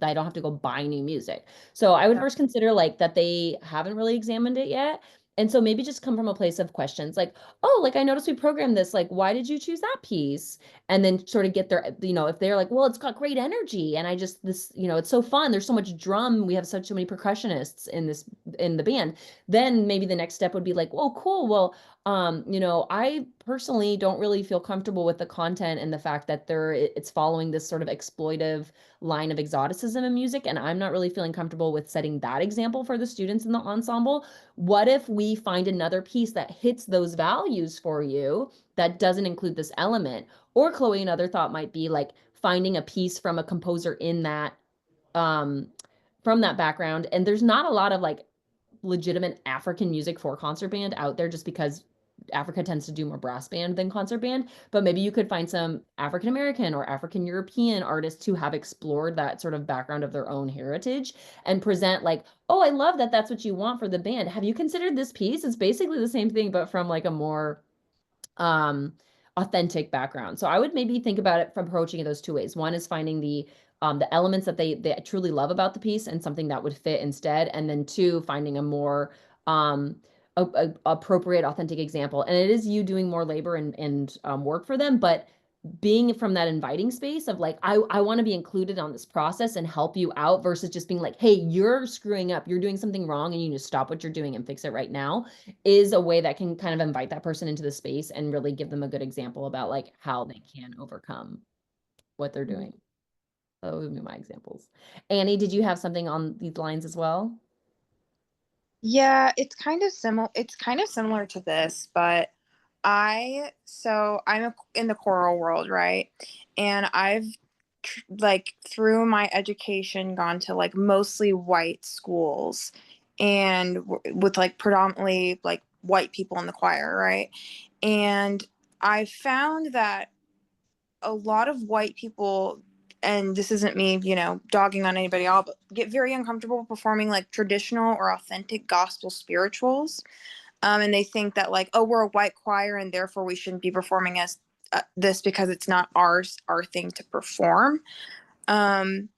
I don't have to go buy new music. So I would first consider like that they haven't really examined it yet. And so maybe just come from a place of questions like, oh, like I noticed we programmed this. Like, why did you choose that piece? And then sort of get their, if they're like, well, it's got great energy. And it's so fun. There's so much drum. We have such so many percussionists in the band. Then maybe the next step would be like, oh, cool. Well, I personally don't really feel comfortable with the content and the fact that it's following this sort of exploitive line of exoticism in music, and I'm not really feeling comfortable with setting that example for the students in the ensemble. What if we find another piece that hits those values for you that doesn't include this element? Or Chloe, another thought might be like finding a piece from a composer in that um from that background, and there's not a lot of like legitimate African music for concert band out there just because Africa tends to do more brass band than concert band. But maybe you could find some African American or African European artists who have explored that sort of background of their own heritage and present like, oh, I love that that's what you want for the band. Have you considered this piece? It's basically the same thing, but from like a more um authentic background. So I would maybe think about it from approaching it those two ways. One is finding the elements that they truly love about the piece and something that would fit instead, and then two, finding a more appropriate authentic example. And it is you doing more labor and work for them, but being from that inviting space of like, I want to be included on this process and help you out versus just being like, hey, you're screwing up, you're doing something wrong, and you need to stop what you're doing and fix it right now, is a way that can kind of invite that person into the space and really give them a good example about like how they can overcome what they're doing. Those would be my examples. Annie, did you have something on these lines as well? Yeah, it's kind of similar to this, but in the choral world, right? And I've like through my education gone to like mostly white schools and with like predominantly like white people in the choir, right? And I found that a lot of white people, and this isn't me, dogging on anybody else, but get very uncomfortable performing like traditional or authentic gospel spirituals. And they think that like, oh, we're a white choir and therefore we shouldn't be performing as this because it's not our thing to perform. Um,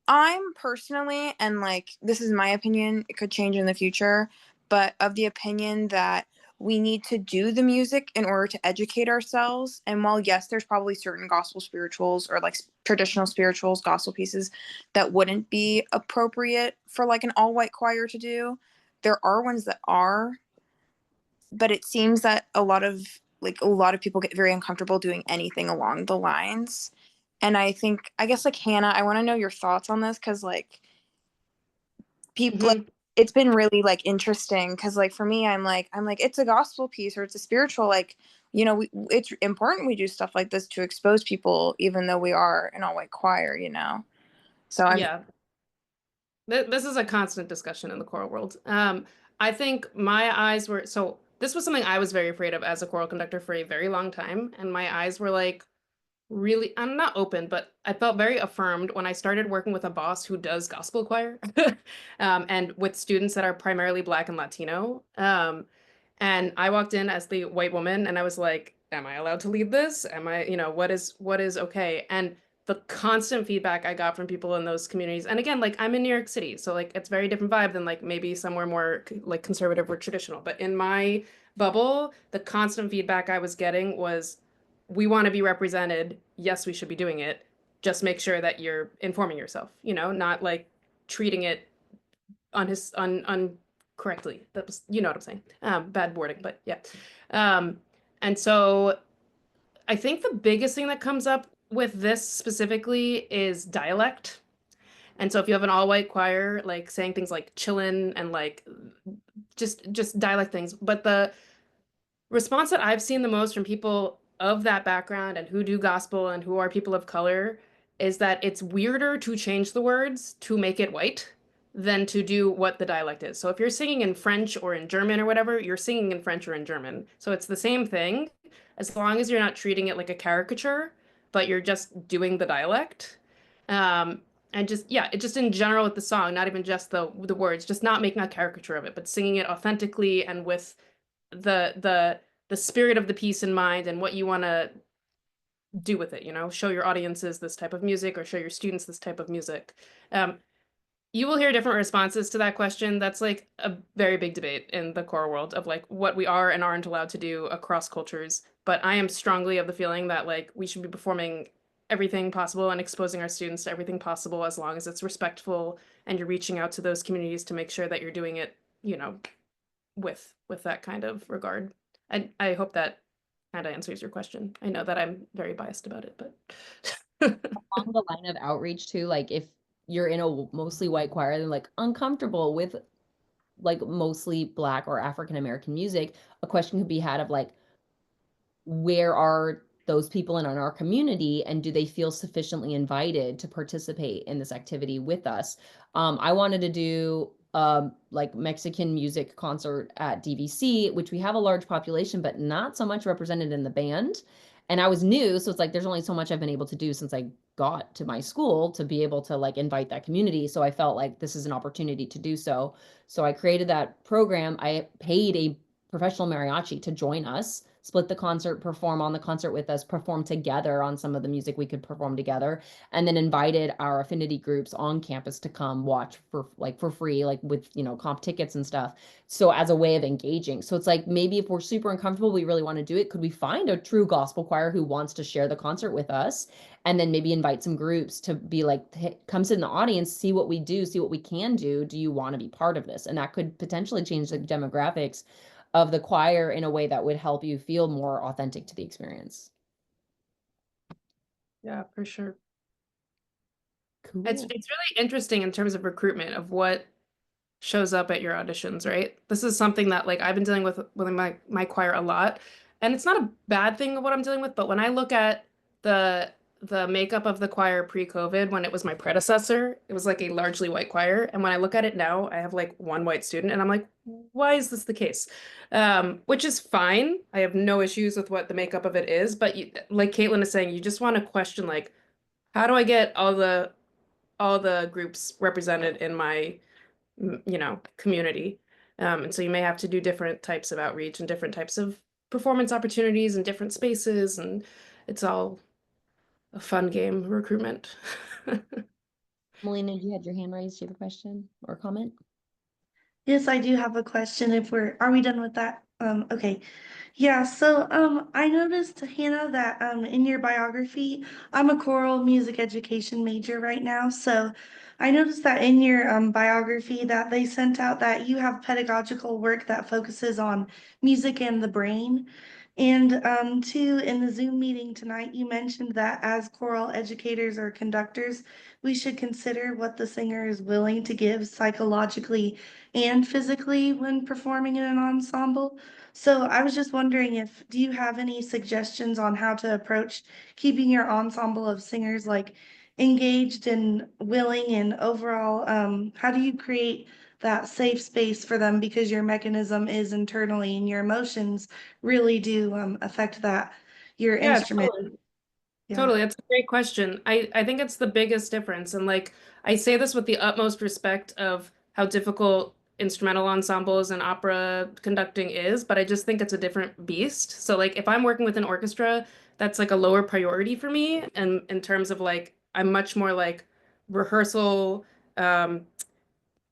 I'm personally, and like this is my opinion, it could change in the future, but of the opinion that we need to do the music in order to educate ourselves. And while yes, there's probably certain gospel spirituals or like traditional spirituals, gospel pieces that wouldn't be appropriate for like an all white choir to do, there are ones that are, but it seems that a lot of people get very uncomfortable doing anything along the lines. And I guess like Hannah, I want to know your thoughts on this because like people like, it's been really like interesting because like for me I'm like it's a gospel piece or it's a spiritual, like it's important we do stuff like this to expose people even though we are an all white choir. So I'm Yeah. This is a constant discussion in the choral world. I think this was something I was very afraid of as a choral conductor for a very long time, and my eyes were like really, I'm not open, but I felt very affirmed when I started working with a boss who does gospel choir, and with students that are primarily Black and Latino. And I walked in as the white woman, and I was like, "Am I allowed to lead this? Am I, what is okay?" And the constant feedback I got from people in those communities, and again, like I'm in New York City, so like it's very different vibe than like maybe somewhere more like conservative or traditional. But in my bubble, the constant feedback I was getting was, we want to be represented. Yes, we should be doing it. Just make sure that you're informing yourself, not like treating it correctly. That was, you know what I'm saying. Bad wording, but yeah. And so I think the biggest thing that comes up with this specifically is dialect. And so if you have an all-white choir, like saying things like chillin' and like just dialect things, but the response that I've seen the most from people of that background and who do gospel and who are people of color is that it's weirder to change the words to make it white than to do what the dialect is. So if you're singing in French or in German or whatever, you're singing in French or in German. So it's the same thing, as long as you're not treating it like a caricature, but you're just doing the dialect. And just, yeah, it just in general with the song, not even just the words, just not making a caricature of it, but singing it authentically and with the spirit of the piece in mind and what you want to do with it, you know, show your audiences this type of music or show your students this type of music. You will hear different responses to that question. That's like a very big debate in the core world of like what we are and aren't allowed to do across cultures. But I am strongly of the feeling that like we should be performing everything possible and exposing our students to everything possible as long as it's respectful and you're reaching out to those communities to make sure that you're doing it, you know, with that kind of regard. And I hope that kind of answers your question. I know that I'm very biased about it, but Along the line of outreach too, like if you're in a mostly white choir, then like uncomfortable with like mostly Black or African American music, a question could be had of like, where are those people in our community and do they feel sufficiently invited to participate in this activity with us? I wanted to do like Mexican music concert at DVC, which we have a large population, but not so much represented in the band. And I was new, so it's like there's only so much I've been able to do since I got to my school to be able to like invite that community. So I felt like this is an opportunity to do so. So I created that program. I paid a professional mariachi to join us, split the concert, perform on the concert with us, perform together on some of the music we could perform together, and then invited our affinity groups on campus to come watch for free, like with, you know, comp tickets and stuff. So as a way of engaging. So it's like maybe if we're super uncomfortable, we really want to do it, could we find a true gospel choir who wants to share the concert with us? And then maybe invite some groups to be like, hey, come sit in the audience, see what we do, see what we can do. Do you want to be part of this? And that could potentially change the demographics of the choir in a way that would help you feel more authentic to the experience. yeah, for sure. Cool. It's really interesting in terms of recruitment of what shows up at your auditions, right? This is something that like I've been dealing with my choir a lot. And it's not a bad thing of what I'm dealing with, but when I look at the makeup of the choir pre-COVID, when it was my predecessor, it was like a largely white choir. And when I look at it now, I have like one white student and I'm like, why is this the case? Which is fine. I have no issues with what the makeup of it is, but you, like Caitlin is saying, you just want to question like, how do I get all the groups represented in my you know, community. And so you may have to do different types of outreach and different types of performance opportunities and different spaces, and it's all a fun game, recruitment. Melina, you had your hand raised. Do you have a question or comment? Yes, I do have a question. If are we done with that? Okay. Yeah, so I noticed, Hannah, that in your biography, I'm a choral music education major right now. So I noticed that in your biography that they sent out that you have pedagogical work that focuses on music and the brain. And too, in the Zoom meeting tonight, you mentioned that as choral educators or conductors, we should consider what the singer is willing to give psychologically and physically when performing in an ensemble. So I was just wondering if do you have any suggestions on how to approach keeping your ensemble of singers like engaged and willing and overall how do you create that safe space for them because your mechanism is internally and your emotions really do affect that your Yeah, instrument. totally. Yeah. Totally, that's a great question. I think it's the biggest difference. And like I say this with the utmost respect of how difficult instrumental ensembles and opera conducting is, but I just think it's a different beast. So like if I'm working with an orchestra, that's like a lower priority for me. And in terms of like I'm much more like rehearsal, um,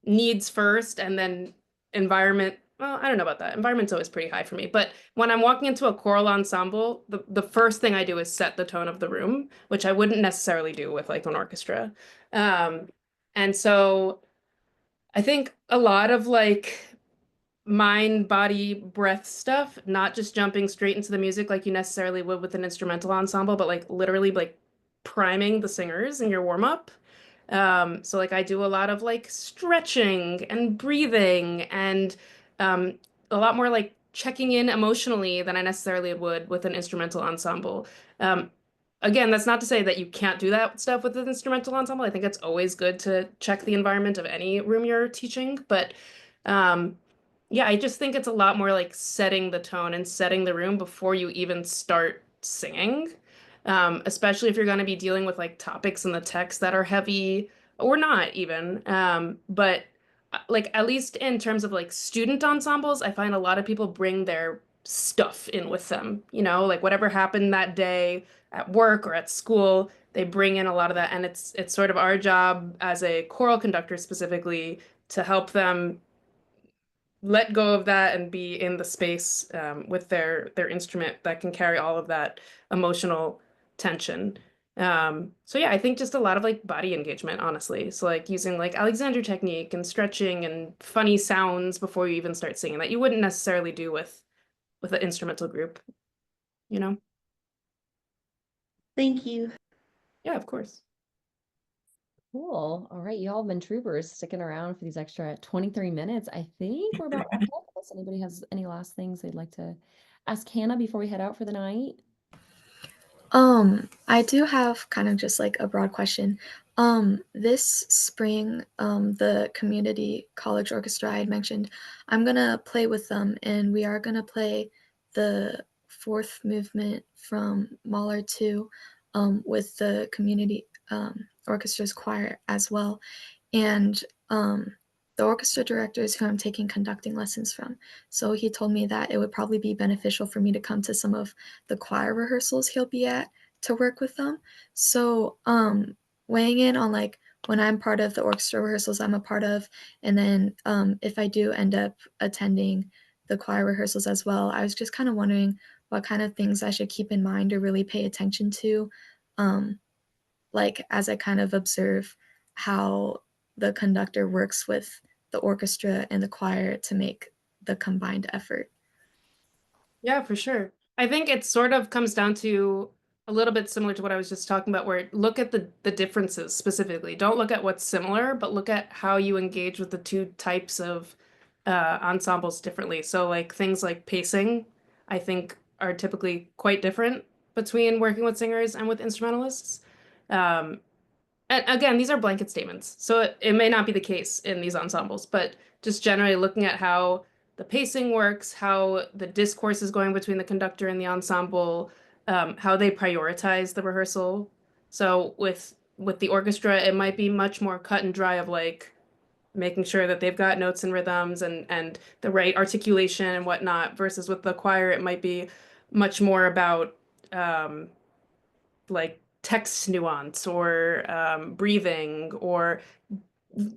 needs first and then environment. Well, I don't know about that. Environment's always pretty high for me. But when I'm walking into a choral ensemble, the first thing I do is set the tone of the room, which I wouldn't necessarily do with like an orchestra. Um, and so I think a lot of like mind, body, breath stuff, not just jumping straight into the music like you necessarily would with an instrumental ensemble, but like literally like priming the singers in your warm up. So like I do a lot of like stretching and breathing and a lot more like checking in emotionally than I necessarily would with an instrumental ensemble. Um, again, that's not to say that you can't do that stuff with an instrumental ensemble. I think it's always good to check the environment of any room you're teaching. But yeah, I just think it's a lot more like setting the tone and setting the room before you even start singing. Especially if you're going to be dealing with like topics in the text that are heavy or not even. But like at least in terms of like student ensembles, I find a lot of people bring their stuff in with them, like whatever happened that day at work or at school, they bring in a lot of that. And it's sort of our job as a choral conductor specifically to help them let go of that and be in the space with their instrument that can carry all of that emotional tension. So yeah, I think just a lot of like body engagement, honestly. So like using like Alexander technique and stretching and funny sounds before you even start singing that you wouldn't necessarily do with an instrumental group, you know? Thank you. Yeah, of course. Cool. All right, y'all have been troopers sticking around for these extra 23 minutes. I think we're about wrapped up unless anybody has any last things they'd like to ask Hannah before we head out for the night. I do have kind of just like a broad question. This spring, the community college orchestra I had mentioned, I'm gonna play with them, and we are gonna play the fourth movement from Mahler 2, with the community orchestra's choir as well. And the orchestra director is who I'm taking conducting lessons from. So he told me that it would probably be beneficial for me to come to some of the choir rehearsals he'll be at to work with them. So weighing in on like when I'm part of the orchestra rehearsals I'm a part of, and then if I do end up attending the choir rehearsals as well, I was just kind of wondering what kind of things I should keep in mind or really pay attention to, like as I kind of observe how the conductor works with the orchestra and the choir to make the combined effort. Yeah, for sure. I think it sort of comes down to a little bit similar to what I was just talking about, where look at the differences specifically. Don't look at what's similar, but look at how you engage with the two types of ensembles differently. So like things like pacing, I think are typically quite different between working with singers and with instrumentalists. Um, and again, these are blanket statements, so it may not be the case in these ensembles, but just generally looking at how the pacing works, how the discourse is going between the conductor and the ensemble, how they prioritize the rehearsal. So with the orchestra, it might be much more cut and dry of like making sure that they've got notes and rhythms and the right articulation and whatnot, versus with the choir, it might be much more about like text nuance or breathing or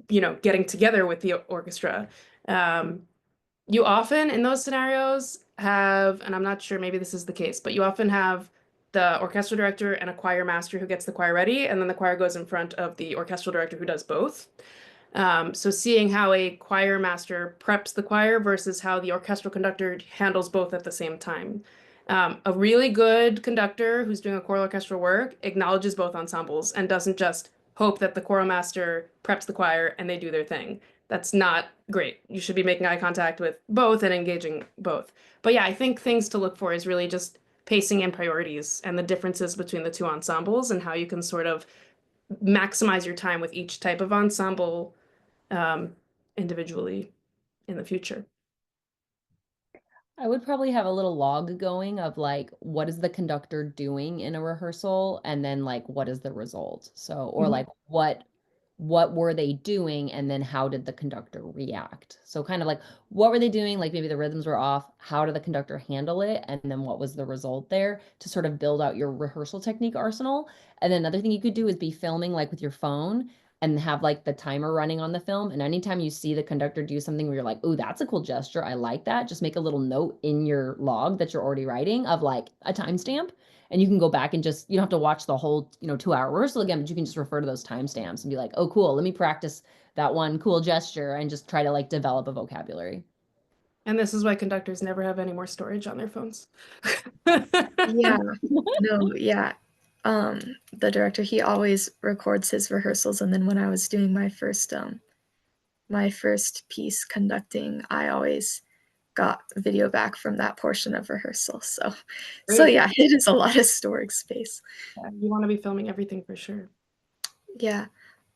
getting together with the orchestra. You often in those scenarios have, and I'm not sure maybe this is the case, but you often have the orchestral director and a choir master who gets the choir ready, and then the choir goes in front of the orchestral director who does both. So seeing how a choir master preps the choir versus how the orchestral conductor handles both at the same time. A really good conductor who's doing a choral orchestral work acknowledges both ensembles and doesn't just hope that the choral master preps the choir and they do their thing. That's not great. You should be making eye contact with both and engaging both. But yeah, I think things to look for is really just pacing and priorities and the differences between the two ensembles and how you can sort of maximize your time with each type of ensemble individually in the future. I would probably have a little log going of like what is the conductor doing in a rehearsal and then like what is the result. So or like what were they doing and then how did the conductor react? So kind of like what were they doing? Like maybe the rhythms were off. How did the conductor handle it? And then what was the result there to sort of build out your rehearsal technique arsenal. And then another thing you could do is be filming like with your phone and have like the timer running on the film. And anytime you see the conductor do something where you're like, oh, that's a cool gesture. I like that. Just make a little note in your log that you're already writing of like a timestamp. And you can go back and just, you don't have to watch the whole, 2-hour rehearsal again, but you can just refer to those timestamps and be like, oh, cool. Let me practice that one cool gesture and just try to like develop a vocabulary. And this is why conductors never have any more storage on their phones. Yeah, no, yeah. The director, he always records his rehearsals, and then when I was doing my first piece conducting, I always got video back from that portion of rehearsal. So yeah, it is a lot of storage space. Yeah, you want to be filming everything for sure. Yeah.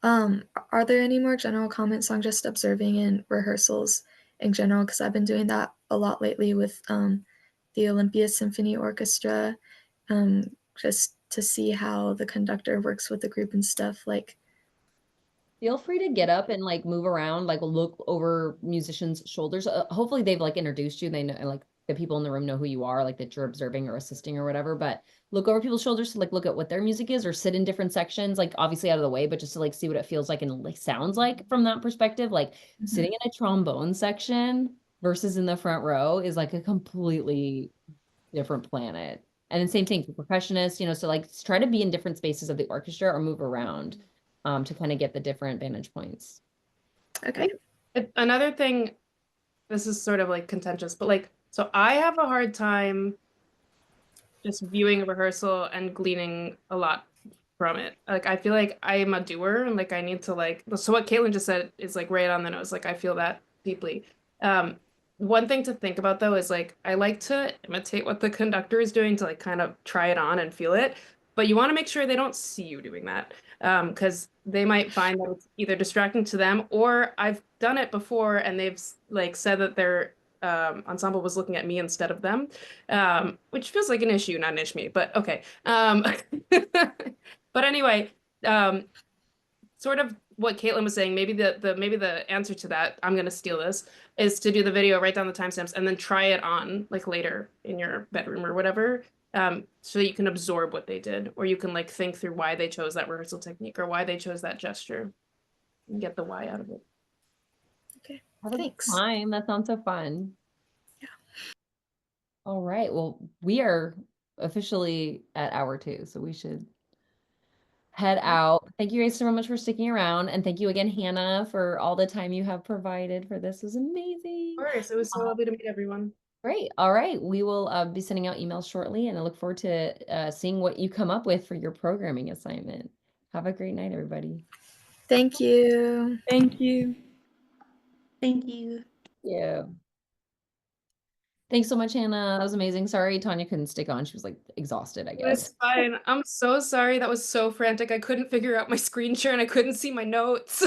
Are there any more general comments on just observing in rehearsals in general? Because I've been doing that a lot lately with the Olympia Symphony Orchestra, just to see how the conductor works with the group and stuff. Like, feel free to get up and like move around, like look over musicians' shoulders. Hopefully they've like introduced you. They know, like the people in the room know who you are, like that you're observing or assisting or whatever. But look over people's shoulders to like look at what their music is, or sit in different sections, like obviously out of the way, but just to like see what it feels like and like sounds like from that perspective. Like sitting in a trombone section versus in the front row is like a completely different planet. And then same thing for percussionists, you know, so like try to be in different spaces of the orchestra or move around to kind of get the different vantage points. Okay. Another thing, this is sort of like contentious, but like, so I have a hard time just viewing a rehearsal and gleaning a lot from it. Like, I feel like I am a doer and like I need to like, so what Caitlin just said is like right on the nose. Like, I feel that deeply. One thing to think about though is like, I like to imitate what the conductor is doing to like kind of try it on and feel it. But you want to make sure they don't see you doing that, because they might find that it's either distracting to them, or I've done it before and they've like said that their ensemble was looking at me instead of them, which feels like an issue, not an issue, but okay. But anyway, sort of what Caitlin was saying, maybe the answer to that, I'm gonna steal this, is to do the video, write down the timestamps, and then try it on like later in your bedroom or whatever, so that you can absorb what they did, or you can like think through why they chose that rehearsal technique or why they chose that gesture, and get the why out of it. Okay, thanks. Time. That sounds so fun. Yeah. All right. Well, we are officially at hour 2, so we should head out. Thank you guys so much for sticking around. And thank you again, Hannah, for all the time you have provided for this. It was amazing. Of course, it was so lovely to meet everyone. Great. All right. We will be sending out emails shortly, and I look forward to seeing what you come up with for your programming assignment. Have a great night, everybody. Thank you. Thank you. Thank you. Yeah. Thanks so much, Hannah. That was amazing. Sorry, Tanya couldn't stick on. She was like exhausted, I guess. It's fine. I'm so sorry. That was so frantic. I couldn't figure out my screen share and I couldn't see my notes.